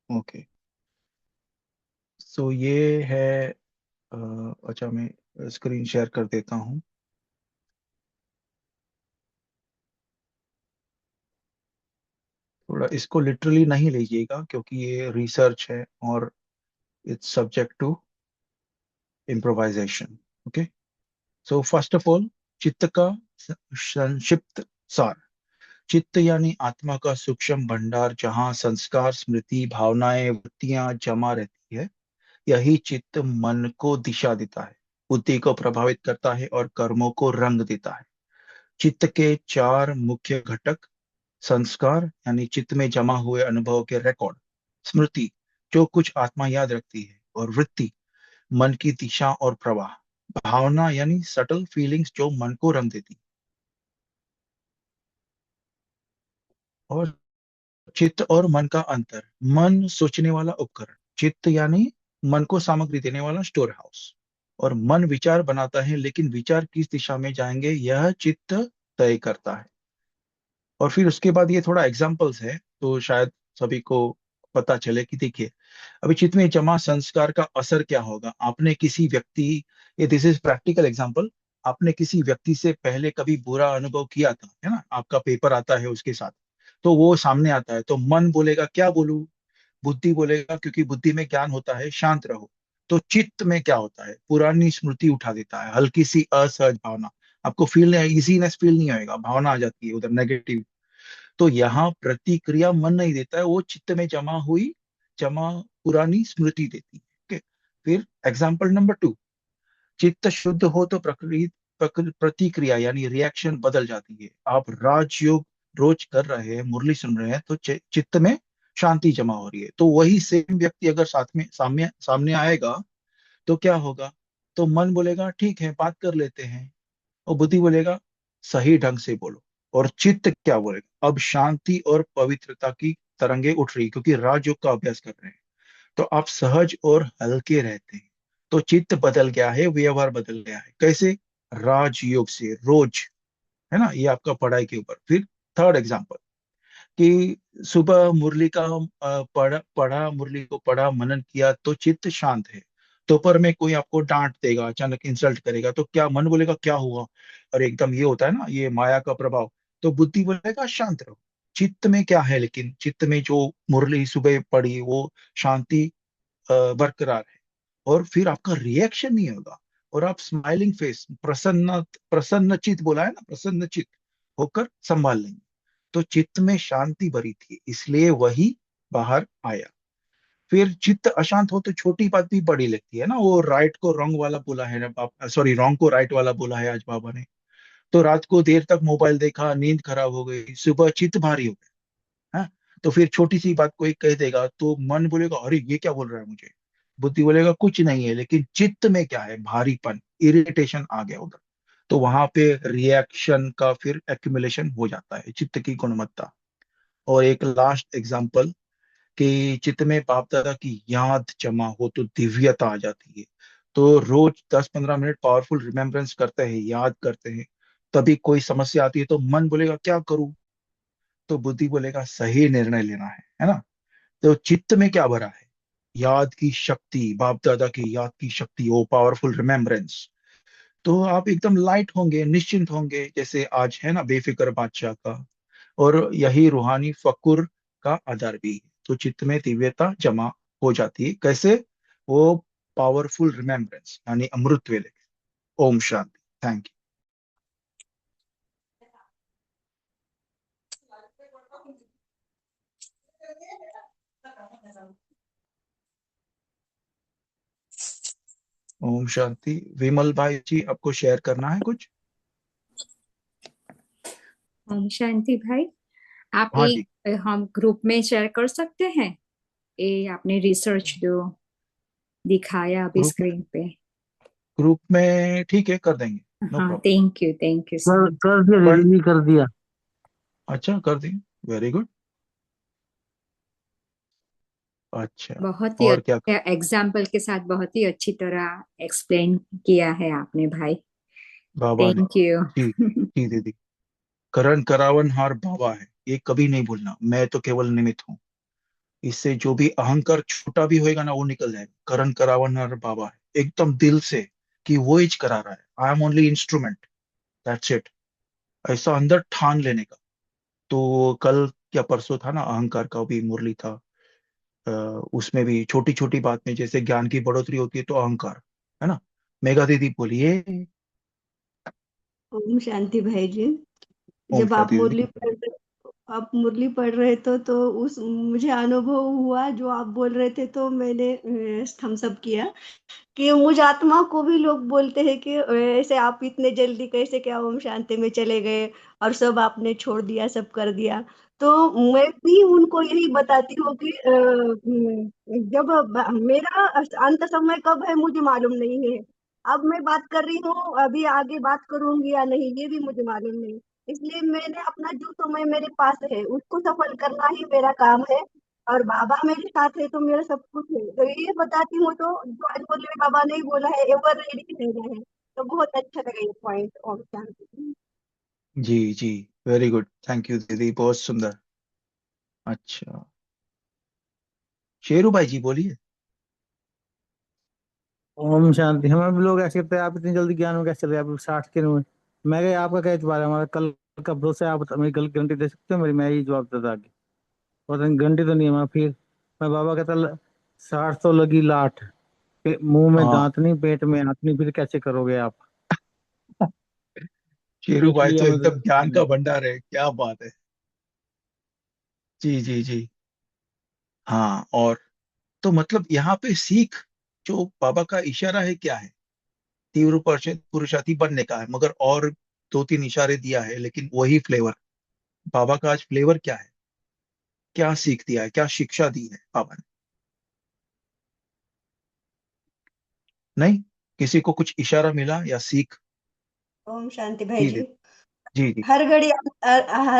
ओके, सो ये है, अ, अच्छा मैं स्क्रीन शेयर कर देता हूँ। थोड़ा इसको लिटरली नहीं लीजिएगा क्योंकि ये रिसर्च है और it's subject to improvisation. Okay, so first of all, चित्त का संक्षिप्त सार। चित्त यानी आत्मा का सूक्ष्म भंडार, जहाँ संस्कार, स्मृति, भावनाएं, वृत्तियां जमा रहती है। यही चित्त मन को दिशा देता है, बुद्धि को प्रभावित करता है और कर्मों को रंग देता है। चित्त के चार मुख्य घटक: संस्कार यानी चित्त में जमा हुए अनुभव के रिकॉर्ड, स्मृति जो कुछ आत्मा याद रखती है, और वृत्ति मन की दिशा और प्रवाह, भावना यानी सटल फीलिंग्स जो मन को रंग देती। और चित्त और मन का अंतर: मन सोचने वाला उपकरण, चित्त यानी मन को सामग्री देने वाला स्टोर हाउस, और मन विचार बनाता है, लेकिन विचार किस दिशा में जाएंगे यह चित्त तय करता है। और फिर उसके बाद ये थोड़ा एग्जाम्पल्स है तो शायद सभी को पता चले कि देखिए, अभी चित्त में जमा संस्कार का असर क्या होगा। आपने किसी व्यक्ति, ये दिस इज प्रैक्टिकल एग्जांपल, आपने किसी व्यक्ति से पहले कभी बुरा अनुभव किया था, है ना, आपका पेपर आता है उसके साथ, तो वो सामने आता है तो मन बोलेगा क्या बोलूं, बुद्धि बोलेगा, क्योंकि बुद्धि में ज्ञान होता है शांत रहो। तो चित्त में क्या होता है, पुरानी स्मृति उठा देता है, हल्की सी असहज भावना, आपको फील नहीं, इजीनेस फील नहीं होएगा, भावना आ जाती है उधर नेगेटिव। तो यहाँ प्रतिक्रिया मन नहीं देता है, वो चित्त में जमा पुरानी स्मृति देती है। ओके। फिर एग्जाम्पल नंबर 2, चित्त शुद्ध हो तो प्रतिक्रिया यानी रिएक्शन बदल जाती है। आप राजयोग रोज कर रहे हैं, मुरली सुन रहे हैं, तो चित्त में शांति जमा हो रही है। तो वही सेम व्यक्ति अगर साथ में सामने सामने आएगा तो क्या होगा, तो मन बोलेगा ठीक है बात कर लेते हैं, और बुद्धि बोलेगा सही ढंग से बोलो। और चित्त क्या बोलेगा, अब शांति और पवित्रता की तरंगे उठ रही, क्योंकि राजयोग का अभ्यास कर रहे हैं। तो आप सहज और हल्के रहते हैं। तो चित्त बदल गया है, व्यवहार बदल गया है। कैसे, राजयोग से रोज, है ना, ये आपका पढ़ाई के ऊपर। फिर थर्ड एग्जाम्पल, कि सुबह मुरली का पढ़ा मुरली को पढ़ा मनन किया तो चित्त शांत है। दोपहर में कोई आपको डांट देगा, अचानक इंसल्ट करेगा, तो क्या मन बोलेगा क्या हुआ, और एकदम ये होता है ना, ये माया का प्रभाव। तो बुद्धि बोलेगा शांत रहो। चित्त में क्या है, लेकिन चित्त में जो मुरली सुबह पढ़ी वो शांति बरकरार है। और फिर आपका रिएक्शन नहीं होगा, और आप स्माइलिंग फेस, प्रसन्न प्रसन्न चित्त बोला है ना, प्रसन्न चित्त होकर संभाल लेंगे। तो चित्त में शांति भरी थी, इसलिए वही बाहर आया। फिर चित्त अशांत हो तो छोटी बात भी बड़ी लगती है ना, वो राइट को रॉन्ग वाला बोला है ना, सॉरी रॉन्ग को राइट वाला बोला है आज बाबा ने। तो रात को देर तक मोबाइल देखा, नींद खराब हो गई, सुबह चित्त भारी हो गया। हाँ, तो फिर छोटी सी बात कोई कह देगा तो मन बोलेगा अरे ये क्या बोल रहा है मुझे, बुद्धि बोलेगा कुछ नहीं है, लेकिन चित्त में क्या है, भारीपन, इरिटेशन आ गया उधर। तो वहां पे रिएक्शन का फिर एक्यूमुलेशन हो जाता है चित्त की गुणवत्ता। और एक लास्ट एग्जांपल, कि चित्त में बाप दादा की याद जमा हो तो दिव्यता आ जाती है। तो रोज 10-15 मिनट पावरफुल रिमेम्बरेंस करते हैं, याद करते हैं, तभी कोई समस्या आती है तो मन बोलेगा क्या करूं, तो बुद्धि बोलेगा सही निर्णय लेना है ना। तो चित्त में क्या भरा है, याद की शक्ति, बाप दादा की याद की शक्ति, वो पावरफुल रिमेम्बरेंस। तो आप एकदम लाइट होंगे, निश्चिंत होंगे, जैसे आज है ना बेफिक्र बादशाह का। और यही रूहानी फकुर का आधार भी है। तो चित्त में दिव्यता जमा हो जाती है, कैसे, वो पावरफुल रिमेम्बरेंस यानी अमृत वेले। ओम शांति। Thank you. ओम शांति। विमल भाई जी, आपको शेयर करना है कुछ। ओम शांति भाई। आप हाँ जी। एक हम ग्रुप में शेयर कर सकते हैं, ये आपने रिसर्च जो दिखाया अभी ग्रुप स्क्रीन पे। ग्रुप में ठीक है, कर देंगे, नो हाँ, problem. Thank you so much. कर दिया बट दीदी, कर दिया। अच्छा, कर देंगे, वेरी गुड। अच्छा, बहुत ही और क्या। अच्छे एग्जाम्पल के साथ बहुत ही अच्छी तरह एक्सप्लेन किया है आपने भाई। बाबा ने, थैंक यू। जी जी दीदी। करण करावन हार बाबा है, ये कभी नहीं भूलना, मैं तो केवल निमित्त हूँ। इससे जो भी अहंकार छोटा भी होएगा ना वो निकल जाएगा। करण करावन हार बाबा है, एकदम दिल से, कि वो ही करा रहा है, I am only instrument, that's it. ऐसा अंदर ठान लेने का। तो कल क्या परसों था ना, अहंकार का भी मुरली था। अ, उसमें भी छोटी छोटी बात में जैसे ज्ञान की बढ़ोतरी होती है तो अहंकार, है ना। मेघा दीदी बोलिए। ओम शांति भाई जी। ओम जब शांति दीदी। आप मुरली पढ़ रहे तो उस मुझे अनुभव हुआ जो आप बोल रहे थे, तो मैंने थम्स अप किया कि मुझ आत्मा को भी लोग बोलते हैं कि ऐसे आप इतने जल्दी कैसे क्या ओम शांति में चले गए और सब आपने छोड़ दिया, सब कर दिया। तो मैं भी उनको यही बताती हूँ कि जब मेरा अंत समय कब है मुझे मालूम नहीं है। अब मैं बात कर रही हूँ, अभी आगे बात करूंगी या नहीं ये भी मुझे मालूम नहीं। इसलिए मैंने अपना जो समय मेरे पास है उसको सफल करना ही मेरा काम है। और बाबा मेरे साथ है तो मेरा सब कुछ है, तो ये बताती हूँ। तो जो आज बोले बाबा ने बोला है एवर रेडी रहना है, तो बहुत अच्छा लगा ये पॉइंट। और शांति। जी जी। वेरी गुड, थैंक यू दीदी, बहुत सुंदर। अच्छा, शेरू भाई जी बोलिए। ओम शांति। हमें भी लोग ऐसे कहते हैं आप इतनी जल्दी ज्ञान में कैसे चले, आप 60 के में। मैं कहा आपका क्या इतबार है, हमारा कल का भरोसा है, आप मेरी गलत गारंटी दे सकते हो मेरी? मैं यही जवाब देता आगे। और गारंटी तो नहीं है। मैं बाबा कहता 60 तो लगी लाठ, मुंह में हाँ, दांत नहीं पेट में हाथ नहीं, फिर कैसे करोगे आप? शेरू भाई इसलिए तो हमें एकदम ज्ञान का तो भंडार है, क्या बात है। जी जी जी। हाँ, और तो मतलब यहाँ पे सीख, जो बाबा का इशारा है क्या है? तीव्र पुरुषार्थी बनने का है, मगर और दो तीन इशारे दिया है, लेकिन वही फ्लेवर। बाबा का आज फ्लेवर क्या है? क्या सीख दिया है, क्या शिक्षा दी है बाबा ने? नहीं, किसी को कुछ इशारा मिला या सीख? ओम शांति भाई जी जी। जी जी। हर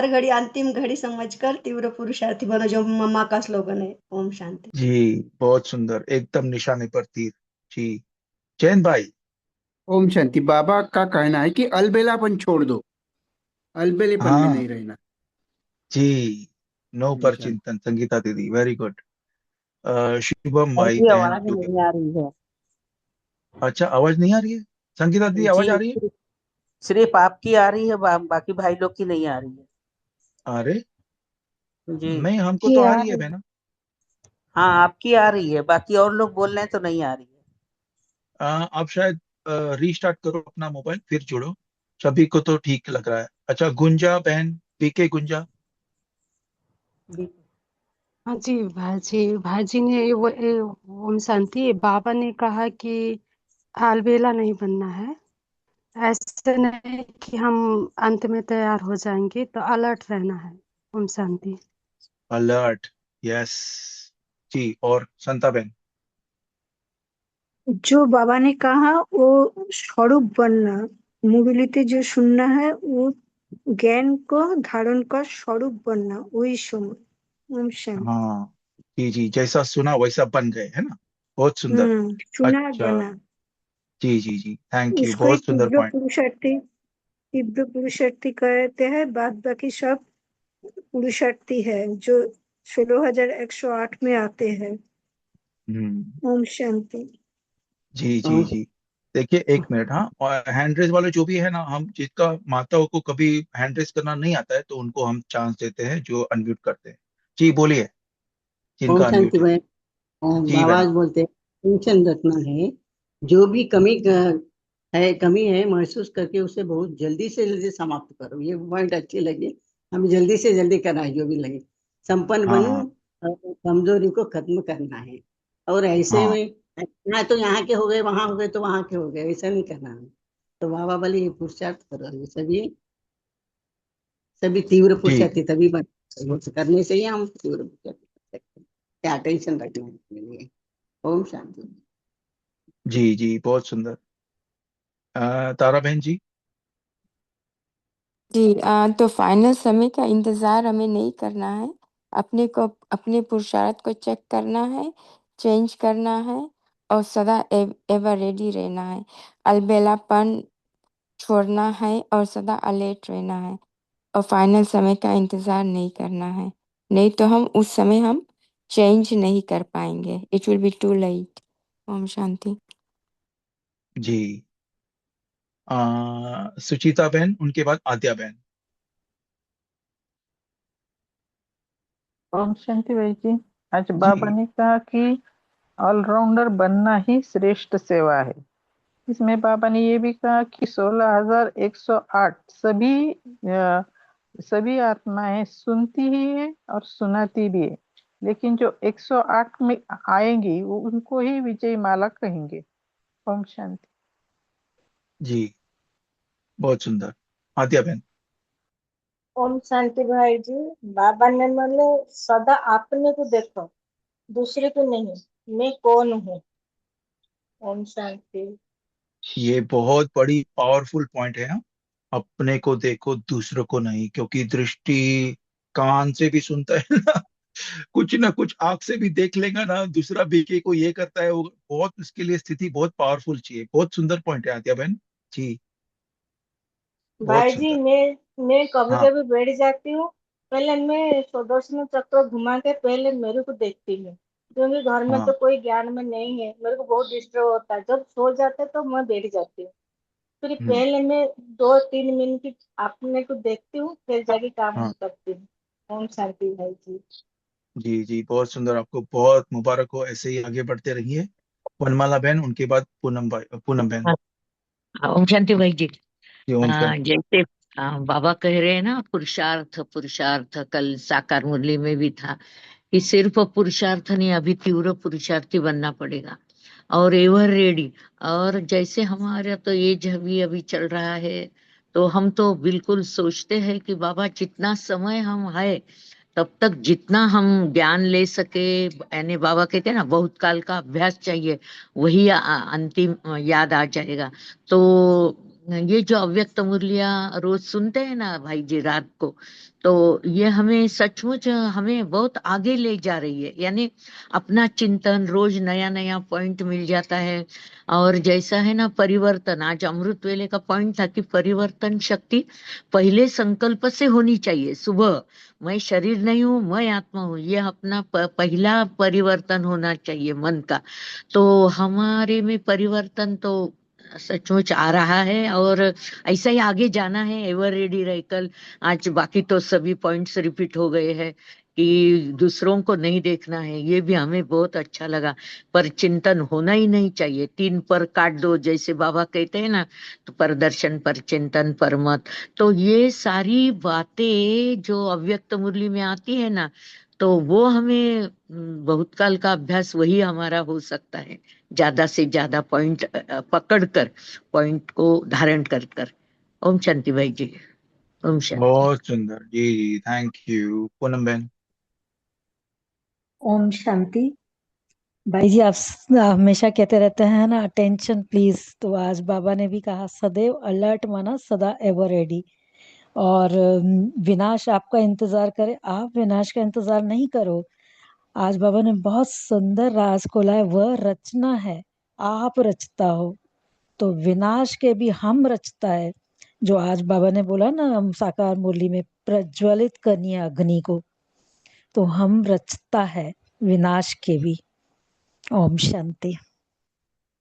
घड़ी अंतिम घड़ी समझकर तीव्र पुरुषार्थी बनो, जो मम्मा का स्लोगन है। ओम शांति। जी, बहुत सुंदर, एकदम निशाने पर तीर। जी, जैन भाई। ओम शांति। बाबा का कहना है कि अलबेलापन छोड़ दो, अलबेलेपन में हाँ नहीं रहना। जी, नो ओम पर शांति। चिंतन, संगीता दीदी, वेरी गुड। शुभम भाई आपकी बहन आवाज जो भी। नहीं आ रही है। अच्छा, आवाज नहीं आ रही है? संगीता दीदी जी, आवाज आ रही है? सिर्फ आपकी आ रही है, बाकी भाई लोग की नहीं आ रही है। अरे, जी। नहीं, हमको कि तो आ यार, रही है बहना। हाँ, आपकी आ रही है, बाकी और लोग बोल रहे हैं तो नहीं आ रही है। आप शायद रीस्टार्ट करो अपना मोबाइल, फिर जुड़ो। सभी को तो ठीक लग रहा है। अच्छा, गुंजा बहन, पीके गुंजा। जी। हाँ जी भाजी ने ओम शांति, बाबा ने कहा कि अलबेला नहीं बनना है। ऐसे नहीं कि हम अंत में तैयार हो जाएंगे, तो अलर्ट रहना है। ओम शांति। Alert, yes. जी, और संता बहन। जो बाबा ने कहा वो स्वरूप बनना, मोबिलिटी जो सुनना है वो ज्ञान को धारण कर स्वरूप बनना, वही समय। ओम शांति। हाँ जी जी, जैसा सुना वैसा बन गए, है ना? बहुत सुंदर। सुना अच्छा, बना। जी जी जी, थैंक यू, इसको ही बहुत सुंदर पॉइंट। तीव्र पुरुषार्थी कहते हैं। बाद बाकी सब पुरुषार्थी है जो 16,108 में आते हैं। हम्म। ओम शांति। जी जी ओम जी। देखिए, एक मिनट, हाँ, और हैंड रेस वाले जो भी है ना, हम जिसका माताओं को कभी हैंड रेस करना नहीं आता है तो उनको हम चांस देते हैं, जो अनम्यूट करते हैं। जी बोलिए, ओम जिनका शांति अनम्यूट है। भाई। जी बाबा बहना। बोलते हैं टेंशन रखना है। जो भी है, कमी है, महसूस करके उसे बहुत जल्दी से जल्दी समाप्त करो। ये पॉइंट अच्छी लगी। हमें जल्दी से जल्दी करना है, जो भी लगे। संपन्न बन, हाँ कमजोरी को खत्म करना है। और ऐसे हाँ। में ना तो यहाँ के हो गए, वहां हो गए तो वहां के हो गए, ऐसा नहीं करना है। तो बाबा बोले ये पुरुषार्थ करो। ये सभी तीव्र जी पुरुषार्थी तभी बन, करने से ही हम तीव्र पुरुषार्थी कर सकते हैं। क्या टेंशन रखना है अपने लिए। ओम शांति। जी जी, बहुत सुंदर। तारा बहन जी। जी, तो फाइनल समय का इंतज़ार हमें नहीं करना है। अपने को, अपने पुरुषार्थ को चेक करना है, चेंज करना है और सदा एवर रेडी रहना है। अलबेलापन छोड़ना है और सदा अलर्ट रहना है और फाइनल समय का इंतज़ार नहीं करना है। नहीं तो हम उस समय हम चेंज नहीं कर पाएंगे। It will be too late. ओम शांति। जी, सुचिता बहन, उनके बाद आद्या बहन। ओम शांति भाई जी। आज बाबा जी ने कहा कि ऑलराउंडर बनना ही श्रेष्ठ सेवा है। इसमें बाबा ने ये भी कहा कि 16,108 सभी आत्माएं सुनती ही है और सुनाती भी है, लेकिन जो 108 में आएंगी वो उनको ही विजय माला कहेंगे। ओम शांति। जी, बहुत सुंदर। आद्या बहन। ओम शांति भाई जी। बाबा ने बोले सदा अपने को देखो, दूसरे को नहीं। मैं कौन हूँ। ओम शांति। ये बहुत बड़ी पावरफुल पॉइंट है, हाँ? अपने को देखो, दूसरों को नहीं, क्योंकि दृष्टि कान से भी सुनता है ना कुछ आंख से भी देख लेगा ना, दूसरा बीके को ये करता है, वो बहुत, उसके लिए स्थिति बहुत पावरफुल चाहिए। बहुत सुंदर पॉइंट है आद्या बहन जी। बहुत भाई जी सुंदर। मैं कभी हाँ कभी बैठ जाती हूँ। पहले मैं सुदर्शन चक्र घुमा के पहले मेरे को देखती हूँ, क्योंकि घर में हाँ। तो कोई ज्ञान में नहीं है, मेरे को बहुत डिस्टर्ब होता है। जब सो जाते तो मैं बैठ जाती हूँ। फिर हम्म। पहले मैं 2-3 मिनट की अपने को देखती हूँ, फिर जाके काम हाँ करती हूँ। ओम शांति भाई जी। जी जी, बहुत सुंदर। आपको बहुत मुबारक हो, ऐसे ही आगे बढ़ते रहिए। वनमाला बहन, उनके बाद पूनम भाई, पूनम बहन। ओम शांति भाई जी। जी ओम शांति। जैसे बाबा कह रहे हैं ना, पुरुषार्थ पुरुषार्थ, कल साकार मुरली में भी था कि सिर्फ पुरुषार्थ नहीं, अभी तीव्र पुरुषार्थी बनना पड़ेगा और एवर रेडी। और जैसे हमारा तो एज अभी अभी चल रहा है, तो हम तो बिल्कुल सोचते हैं कि बाबा जितना समय हम है तब तक जितना हम ज्ञान ले सके, यानी बाबा कहते हैं ना बहुत काल का अभ्यास चाहिए, वही अंतिम याद आ जाएगा। तो ये जो अव्यक्त मुरलियां रोज सुनते हैं ना भाई जी रात को, तो ये हमें सचमुच हमें बहुत आगे ले जा रही है। यानी अपना चिंतन रोज नया नया पॉइंट मिल जाता है। और जैसा है ना परिवर्तन, आज अमृत वेले का पॉइंट था कि परिवर्तन शक्ति पहले संकल्प से होनी चाहिए। सुबह मैं शरीर नहीं हूँ, मैं आत्मा हूँ, ये अपना पहला परिवर्तन होना चाहिए मन का। तो हमारे में परिवर्तन तो सचमुच आ रहा है और ऐसा ही आगे जाना है, एवर रेडी रहकर। आज बाकी तो सभी पॉइंट्स रिपीट हो गए हैं कि दूसरों को नहीं देखना है, ये भी हमें बहुत अच्छा लगा। पर चिंतन होना ही नहीं चाहिए, 3 पर काट दो जैसे बाबा कहते हैं ना, तो पर दर्शन, पर चिंतन, पर मत। तो ये सारी बातें जो अव्यक्त मुरली में आती है ना, तो वो हमें बहुत काल का अभ्यास वही हमारा हो सकता है, ज्यादा से ज्यादा पॉइंट पकड़ कर, पॉइंट को धारण कर कर। ओम शांति भाई जी। ओम शांति। बहुत सुंदर जी जी, थैंक यू पूनम बहन। ओम शांति। भाई जी, आप हमेशा कहते रहते हैं ना अटेंशन प्लीज, तो आज बाबा ने भी कहा सदैव अलर्ट माना सदा एवर रेडी। और विनाश आपका इंतजार करे, आप विनाश का इंतजार नहीं करो। आज बाबा ने बहुत सुंदर राज खोला है, वह रचना है, आप रचता हो। तो विनाश के भी हम रचता है। जो आज बाबा ने बोला ना हम साकार मुरली में, प्रज्वलित करनी है अग्नि को, तो हम रचता है विनाश के भी। ओम शांति।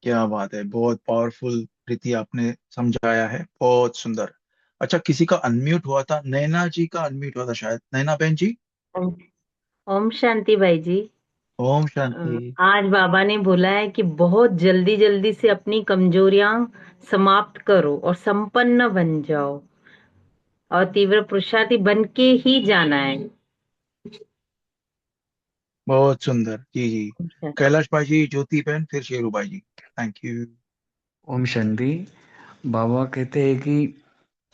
क्या बात है, बहुत पावरफुल रीति आपने समझाया है, बहुत सुंदर। अच्छा, किसी का अनम्यूट हुआ था, नैना जी का अनम्यूट हुआ था शायद, नैना बहन जी। ओम ओम शांति भाई जी। ओम शांति। आज बाबा ने बोला है कि बहुत जल्दी जल्दी से अपनी कमजोरियां समाप्त करो और संपन्न बन जाओ, और तीव्र पुरुषार्थी बन के ही जाना है। बहुत सुंदर जी जी। कैलाश भाई जी, ज्योति बहन, फिर शेरू भाई जी। Thank you. ओम शांति। बाबा कहते हैं कि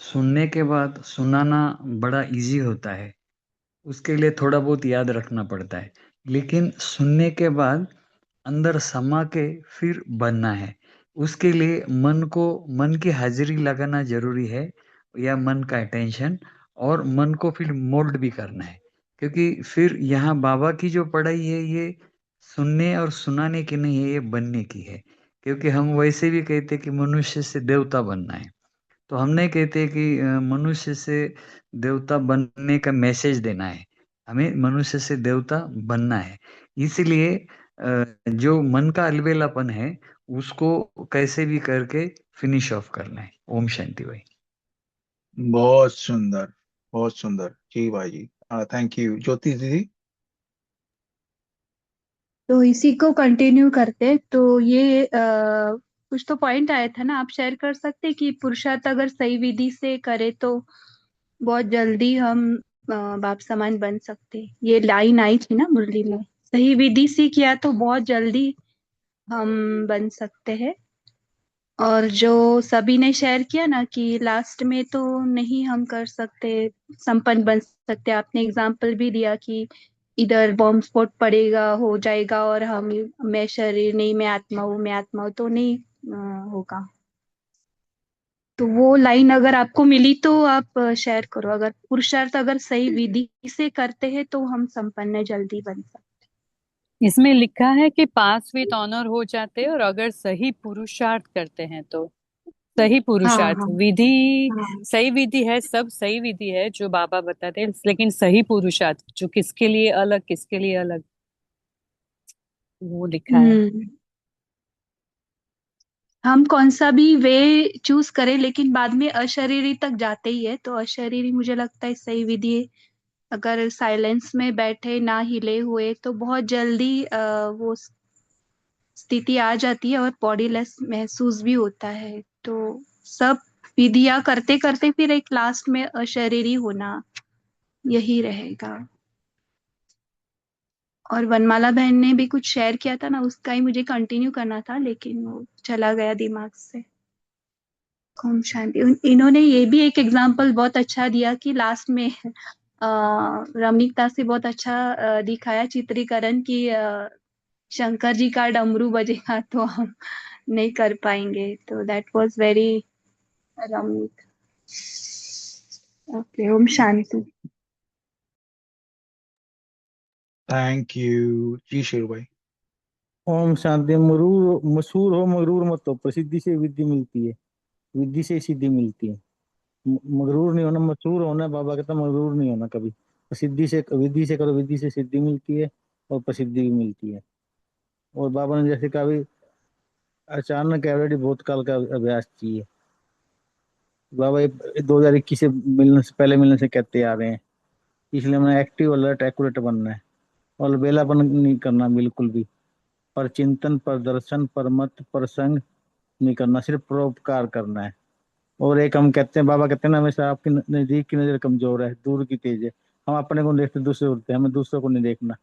सुनने के बाद सुनाना बड़ा इजी होता है, उसके लिए थोड़ा बहुत याद रखना पड़ता है। लेकिन सुनने के बाद अंदर समा के फिर बनना है, उसके लिए मन की हाजिरी लगाना जरूरी है, या मन का अटेंशन, और मन को फिर मोल्ड भी करना है। क्योंकि फिर यहाँ बाबा की जो पढ़ाई है ये सुनने और सुनाने की नहीं है, ये बनने की है। क्योंकि हम वैसे भी कहते हैं कि मनुष्य से देवता बनना है, तो हम नहीं कहते कि मनुष्य से देवता बनने का मैसेज देना है, हमें मनुष्य से देवता बनना है। इसलिए जो मन का अलबेलापन है उसको कैसे भी करके फिनिश ऑफ करना है। ओम शांति भाई। बहुत सुंदर, बहुत सुंदर जी भाई जी। थैंक यू ज्योति दीदी। तो इसी को कंटिन्यू करते, तो ये कुछ तो पॉइंट आया था ना, आप शेयर कर सकते हैं कि पुरुषार्थ अगर सही विधि से करे तो बहुत जल्दी हम बाप समान बन सकते हैं। ये लाइन आई थी ना मुरली में, सही विधि से किया तो बहुत जल्दी हम बन सकते हैं। और जो सभी ने शेयर किया ना कि लास्ट में तो नहीं हम कर सकते, संपन्न बन सकते, आपने एग्जाम्पल भी दिया कि इधर बॉम्ब स्फोट पड़ेगा हो जाएगा और हम, मैं शरीर नहीं, मैं आत्मा हूँ, मैं आत्मा हूँ, तो नहीं होगा। तो वो लाइन अगर आपको मिली तो आप शेयर करो, अगर पुरुषार्थ अगर सही विधि से करते हैं तो हम संपन्न जल्दी बन सकते। इसमें लिखा है कि पास विद ऑनर हो जाते हैं, और अगर सही पुरुषार्थ करते हैं तो सही हाँ पुरुषार्थ हाँ विधि, हाँ सही विधि है, सब सही विधि है जो बाबा बताते हैं, लेकिन सही पुरुषार्थ जो किसके लिए अलग, किसके लिए अलग, वो लिखा है। हम्म हम कौन सा भी वे चूज करें लेकिन बाद में अशरीरी तक जाते ही है, तो अशरीरी मुझे लगता है सही विधि है। अगर साइलेंस में बैठे ना हिले हुए तो बहुत जल्दी वो स्थिति आ जाती है और बॉडीलेस महसूस भी होता है। तो सब विधियां करते करते फिर एक लास्ट में अशरीरी होना यही रहेगा। और वनमाला बहन ने भी कुछ शेयर किया था ना, उसका ही मुझे कंटिन्यू करना था लेकिन वो चला गया दिमाग से। ओम शांति। इन्होंने ये भी एक एग्जांपल बहुत अच्छा दिया कि लास्ट में रमणीकता से बहुत अच्छा दिखाया चित्रीकरण की शंकर जी का डमरू बजेगा तो हम नहीं कर पाएंगे, तो दैट वाज वेरी रमणीक। ओके, ओम शांति। थैंक यू जी शेरू भाई। ओम शांति। मरूर मशहूर हो मगरूर मत हो, प्रसिद्धि से विद्धि मिलती है, विद्धि से सिद्धि मिलती है। मगरूर नहीं होना, मशहूर होना। बाबा कहता मगरूर नहीं होना कभी। प्रसिद्धि से विधि से करो, विधि से सिद्धि मिलती है और प्रसिद्धि भी मिलती है। और बाबा ने जैसे कहा भी, अचानक ऑलरेडी बहुत काल का अभ्यास चाहिए। बाबा 2021 से मिलने से पहले मिलने से कहते आ रहे हैं, इसलिए हमें एक्टिव अलर्ट एक्यूरेट बनना है और बेलापन नहीं करना बिल्कुल भी। पर चिंतन, पर दर्शन, पर मत, पर संग नहीं करना, सिर्फ परोपकार करना है। और एक हम कहते हैं, बाबा कहते हैं ना, हमेशा आपकी नजदीक की नजर कमजोर है, दूर की तेज है। हम अपने को देखते दूसरे उड़ते हैं, हमें दूसरों को नहीं देखना,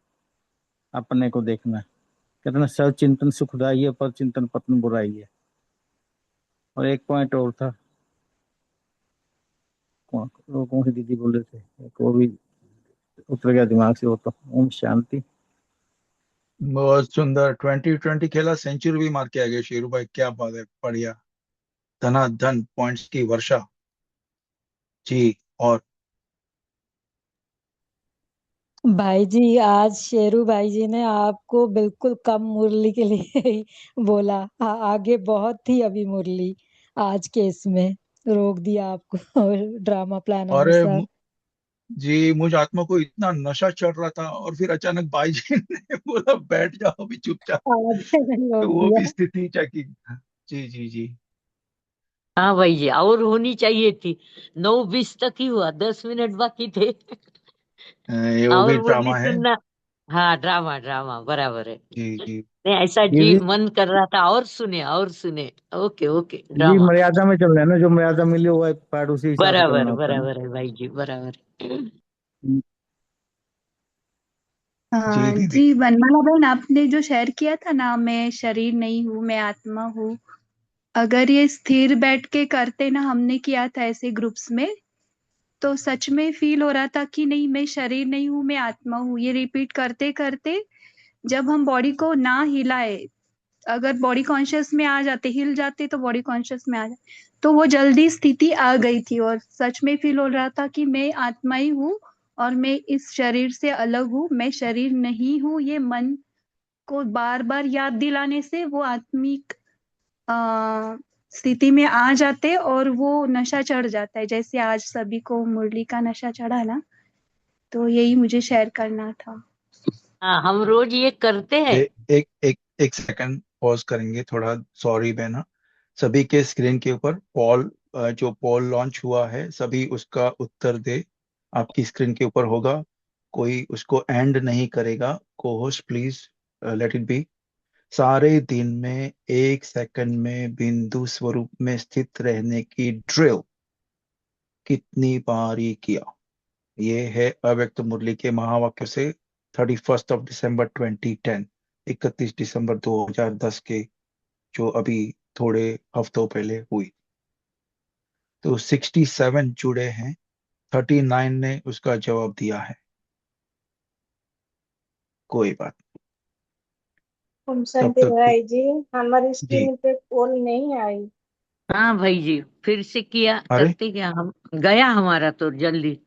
अपने को देखना है। कहते हैं ना, सब चिंतन सुखदाई है, पर चिंतन पतन बुराई है। और एक पॉइंट और था, कौन सी दीदी बोल रहे थे, एक वो भी उतर गया दिमाग से, वो तो ओम शांति। बहुत सुंदर 2020 खेला, सेंचुरी भी मार के आ गए शेरू भाई, क्या बात है, बढ़िया। धनाधन पॉइंट्स की वर्षा जी। और भाई जी, आज शेरू भाई जी ने आपको बिल्कुल कम मुरली के लिए ही बोला। आगे बहुत थी अभी मुरली, आज के इसमें रोक दिया आपको ड्रामा प्लान अरे अनुसार। जी, मुझ आत्मा को इतना नशा चढ़ रहा था और फिर अचानक भाई जी ने बोला बैठ जाओ अभी चुपचाप, आगे नहीं तो रोक वो दिया। भी स्थिति चेकिंग। जी जी जी। हाँ भाई जी, और होनी चाहिए थी। 9:20 तक ही हुआ, 10 मिनट बाकी थे। ये वो और भी मुरली ड्रामा है। सुनना। हाँ, ड्रामा ड्रामा बराबर है। जी जी नहीं, ऐसा ये जी भी मन कर रहा था और सुने और सुने। ओके ओके, जी ड्रामा। मर्यादा में चल रहा है ना, जो मर्यादा मिली वो एक पार्ट उसी हिसाब से करना बराबर होता है ना। बराबर है भाई जी, बराबर है। जी हाँ दीदी। जी, वनमाला बहन आपने जो शेयर किया था ना, मैं शरीर नहीं हूँ मैं आत्मा हूँ, अगर ये स्थिर बैठ के करते ना, हमने किया था ऐसे ग्रुप्स में, तो सच में फील हो रहा था कि नहीं मैं शरीर नहीं हूँ मैं आत्मा हूँ। ये रिपीट करते करते जब हम बॉडी को ना हिलाए, अगर बॉडी कॉन्शियस में आ जाते, हिल जाते तो बॉडी कॉन्शियस में आ जाते, तो वो जल्दी स्थिति आ गई थी और सच में फील हो रहा था कि मैं आत्मा ही हूँ और मैं इस शरीर से अलग हूँ, मैं शरीर नहीं हूँ। ये मन को बार बार याद दिलाने से वो आत्मिक आ, स्थिति में आ जाते और वो नशा चढ़ जाता है, जैसे आज सभी को मुरली का नशा चढ़ा ना। तो यही मुझे शेयर करना था। हाँ, हम रोज ये करते हैं। एक सेकंड पॉज करेंगे थोड़ा, सॉरी बहना। सभी के स्क्रीन के ऊपर पॉल, जो पॉल लॉन्च हुआ है, सभी उसका उत्तर दे। आपकी स्क्रीन के ऊपर होगा, कोई उसको एंड नहीं करेगा। को host please let it be. सारे दिन में 1 सेकंड में बिंदु स्वरूप में स्थित रहने की ड्रिल कितनी बार ये किया? ये है अव्यक्त मुरली के महावाक्य से 31 दिसंबर 2010, 31 दिसंबर 2010 के, जो अभी थोड़े हफ्तों पहले हुई। तो 67 जुड़े हैं, 39 ने उसका जवाब दिया है। कोई बात ओम नहीं, तब शांति तक भाई जी, हमारी जी। स्क्रीन पे कॉल नहीं आई। हाँ भाई जी, फिर से किया अरे करते क्या हम, गया हमारा तो जल्दी।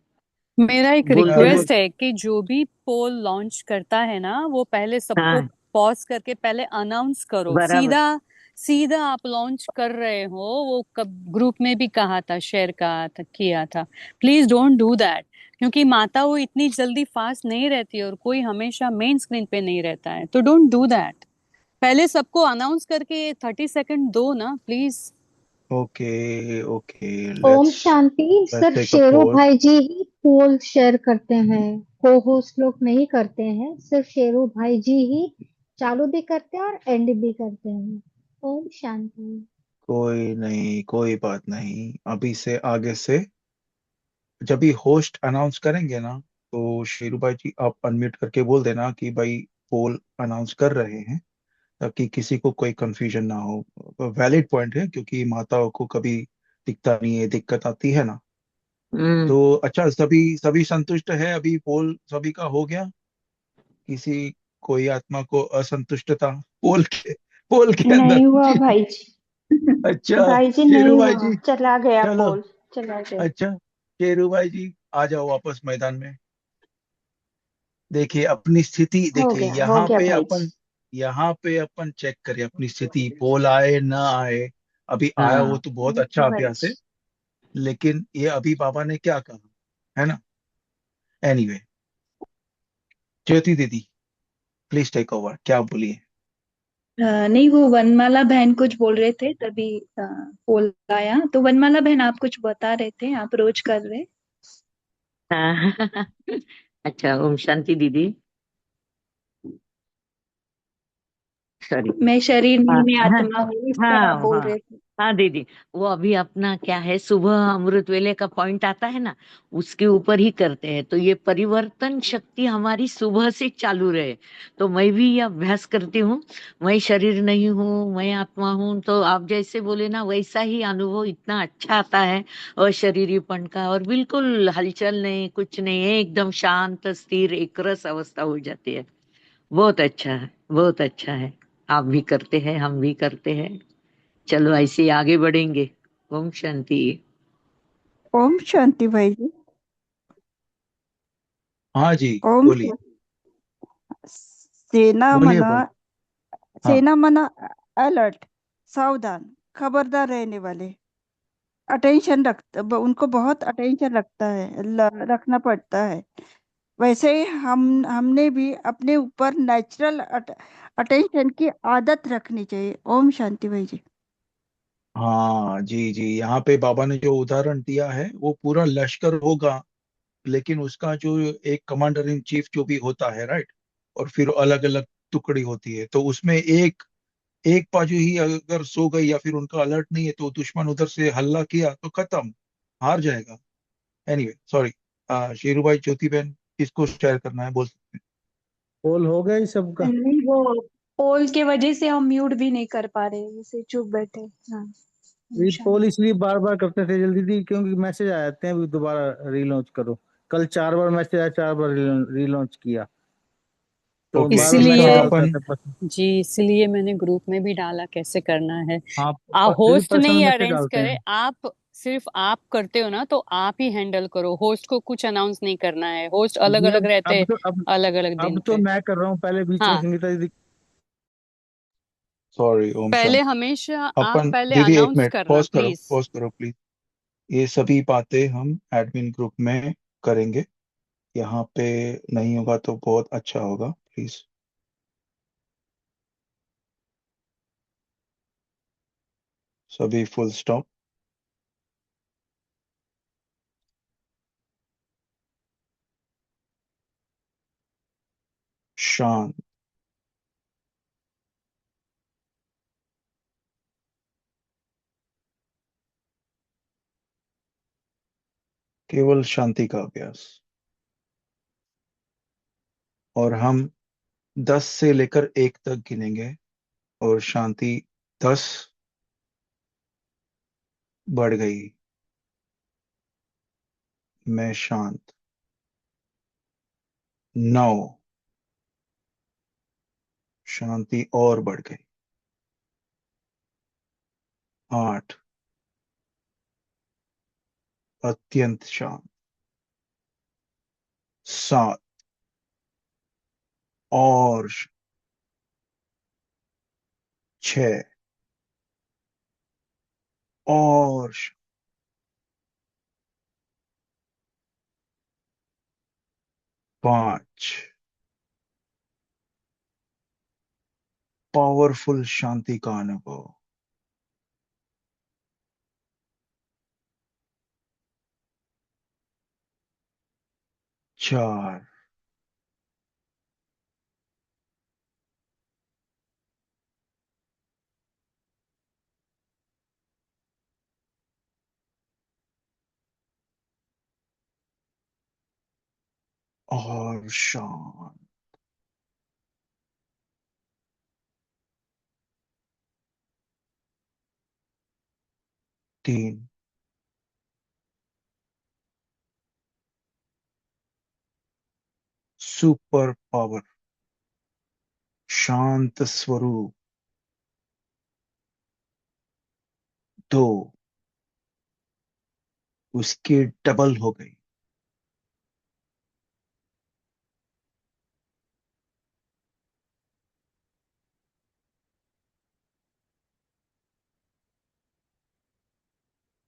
मेरा एक बोलते। वो रिक्वेस्ट है कि जो भी पोल लॉन्च करता है ना, वो पहले सबको हाँ, पॉज करके पहले अनाउंस करो, बराबर। सीधा सीधा आप लॉन्च कर रहे हो, वो कब ग्रुप में भी कहा था, शेयर किया था। प्लीज डोंट डू दैट, क्योंकि माता वो इतनी जल्दी फास्ट नहीं रहती और कोई हमेशा मेन स्क्रीन पे नहीं रहता है, तो डोंट डू दैट। पहले सबको अनाउंस करके 30 सेकंड दो ना प्लीज। ओके ओके, ओम लेट्स शांति। लेट्स सिर्फ टेक अ शेरू पोल। भाई जी ही पोल शेयर करते हैं, को होस्ट लोग नहीं करते हैं। सिर्फ शेरू भाई जी ही चालू भी करते हैं और एंड भी करते हैं। ओम शांति। कोई नहीं, कोई बात नहीं, अभी से आगे से जब भी होस्ट अनाउंस करेंगे ना, तो शेरू भाई जी आप अनम्यूट करके बोल देना कि भाई पोल अनाउंस कर रहे हैं, ताकि किसी को कोई कंफ्यूजन ना हो। वैलिड पॉइंट है, क्योंकि माताओं को कभी दिखता नहीं है, दिक्कत आती है ना। हम्म। तो अच्छा, सभी सभी संतुष्ट है, अभी पोल सभी का हो गया? किसी कोई आत्मा को असंतुष्टता पोल के अंदर? नहीं हुआ भाई जी। अच्छा भाई जी शेरू नहीं भाई हुआ, जी, चला गया चलो। पोल, चला गया। अच्छा शेरू भाई जी, आ जाओ वापस मैदान में। देखिए अपनी स्थिति, देखिए हो यहाँ गया पे भाई अपन, जी। यहाँ पे अपन चेक करें अपनी स्थिति, पोल आए ना आए। अभी आया वो हाँ। तो बहुत ठीक है अच्छा भाई अभ्यास है, जी। लेकिन ये अभी बाबा ने क्या कहा, है ना? एनीवे, ज्योति दीदी प्लीज टेक ओवर, क्या बोलिए। नहीं, वो वनमाला बहन कुछ बोल रहे थे तभी पोल आया। तो वनमाला बहन आप कुछ बता रहे थे, आप रोज कर रहे। हाँ। अच्छा, ओम शांति दीदी। सॉरी। मैं शरीर हाँ नहीं, मैं हाँ आत्मा हूँ, इस तरह हाँ बोल हाँ। रहे थे। हाँ दीदी, वो अभी अपना क्या है, सुबह अमृत वेले का पॉइंट आता है ना, उसके ऊपर ही करते हैं, तो ये परिवर्तन शक्ति हमारी सुबह से चालू रहे। तो मैं भी ये अभ्यास करती हूँ। मैं शरीर नहीं हूँ, मैं आत्मा हूँ, तो आप जैसे बोले ना वैसा ही अनुभव इतना अच्छा आता है, अशरीरीपन का, और बिल्कुल हलचल नहीं, कुछ नहीं, एकदम शांत स्थिर एकरस अवस्था हो जाती है। बहुत अच्छा है, बहुत अच्छा है। आप भी करते हैं, हम भी करते हैं। चलो ऐसे ही आगे बढ़ेंगे। ओम शांति। ओम शांति भाई जी। हाँ जी, ओम बोलिए सेना बोलिए मना, बोलिए। हाँ सेना मना अलर्ट, सावधान, खबरदार रहने वाले। अटेंशन उनको बहुत अटेंशन रखना पड़ता है। वैसे ही हमने भी अपने ऊपर नेचुरल अटेंशन की आदत रखनी चाहिए। ओम शांति भाई जी। हाँ जी जी, यहाँ पे बाबा ने जो उदाहरण दिया है वो पूरा लश्कर होगा, लेकिन उसका जो एक कमांडर इन चीफ जो भी होता है, राइट, और फिर अलग अलग टुकड़ी होती है, तो उसमें एक एक बाजू ही अगर सो गई या फिर उनका अलर्ट नहीं है, तो दुश्मन उधर से हल्ला किया तो खत्म, हार जाएगा। एनीवे सॉरी, शेरू भाई, ज्योति बहन, किसको शेयर करना है बोल सकते पोल हो गया ही सबका। नहीं, वो पोल के वजह से हम म्यूट भी नहीं कर पा रहे, जैसे चुप बैठे। हाँ। ओम ये पोल शांति। इसलिए बार बार करते थे जल्दी थी, क्योंकि मैसेज आ जाते हैं, अभी दोबारा रीलॉन्च करो। कल 4 बार मैसेज आया, 4 बार रीलॉन्च किया, हैं। तो ओके, बार बार इसका मैसेज इसलिए डालता अपन, था बस। जी, इसलिए मैंने ग्रुप में भी डाला कैसे करना है। हाँ, फिर होस्ट पर्सनल नहीं मैसेज अरेंज डालते करे, हैं। आप सिर्फ आप करते हो ना, तो आप ही हैंडल करो, होस्ट को कुछ अनाउंस नहीं करना है। होस्ट अलग जी, अलग रहते, अलग अलग अब दिन तो पे। मैं कर रहा हूँ, पहले बीच में हाँ, संगीता दीदी। सॉरी ओम पहले शांति। हमेशा आप अपन पहले दीदी एक अनाउंस मिनट करना प्लीज। पॉज करो प्लीज। ये सभी बातें हम एडमिन ग्रुप में करेंगे, यहाँ पे नहीं होगा तो बहुत अच्छा होगा, प्लीज। सभी फुल स्टॉप, शांत, केवल शांति का अभ्यास। और हम 10 से लेकर 1 तक गिनेंगे, और शांति 10 बढ़ गई, मैं शांत। 9, शांति और बढ़ गई। 8, अत्यंत शांत। 7, और 6, और 5 पावरफुल शांति का अनुभव। 4 और शांत। 3 सुपर पावर शांत स्वरूप। 2 उसकी डबल हो गई।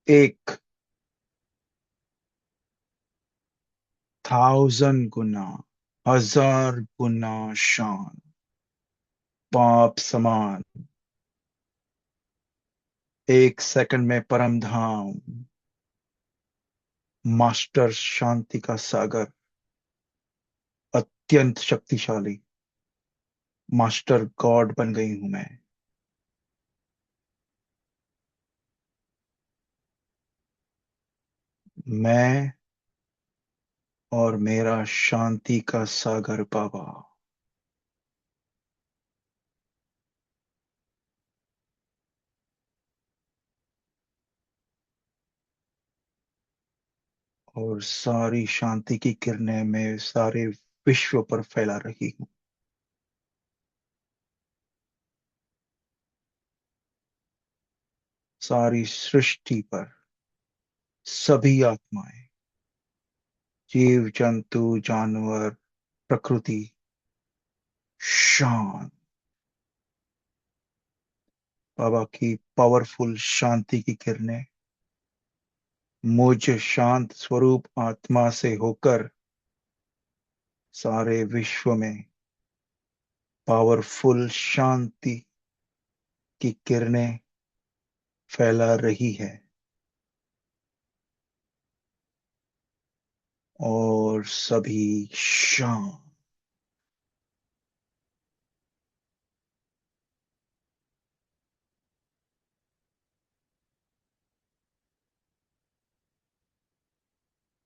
1 1000 गुना 1000 गुना शांत पाप समान। 1 सेकंड में परम धाम मास्टर शांति का सागर अत्यंत शक्तिशाली मास्टर गॉड बन गई हूं मैं और मेरा शांति का सागर बाबा। और सारी शांति की किरणें में सारे विश्व पर फैला रही हूं। सारी सृष्टि पर सभी आत्माएं, जीव जंतु जानवर प्रकृति शांत बाबा की पावरफुल शांति की किरणें मुझ शांत स्वरूप आत्मा से होकर सारे विश्व में पावरफुल शांति की किरणें फैला रही है। और सभी शांत।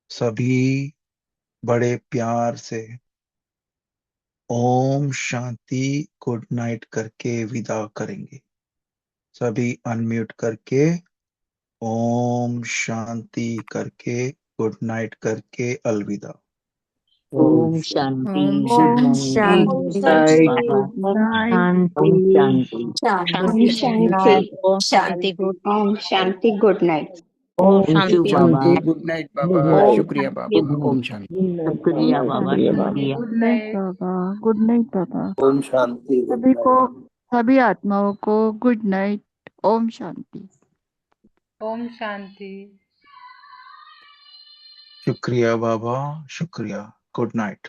सभी बड़े प्यार से ओम शांति गुड नाइट करके विदा करेंगे। सभी अनम्यूट करके ओम शांति करके गुड नाइट करके अलविदा। ओम शांति ओम गुड ओम नाइट शांति शांति बाबा। गुड नाइट ओम शांति शांति शांति शांति शांति ओम शांति गुड नाइट ओम थैंक यू शांति बाबा। शांति गुड नाइट गुड बाबा। ओम नाइट। शुक्रिया शांति बाबा। ओम शांति। शुक्रिया बाबा, शुक्रिया। गुड नाइट बाबा। गुड नाइट बाबा। ओम शांति गुड सभी को, नाइट। सभी आत्माओं को गुड नाइट। ओम शांति। ओम शांति। शुक्रिया बाबा, शुक्रिया। Good night.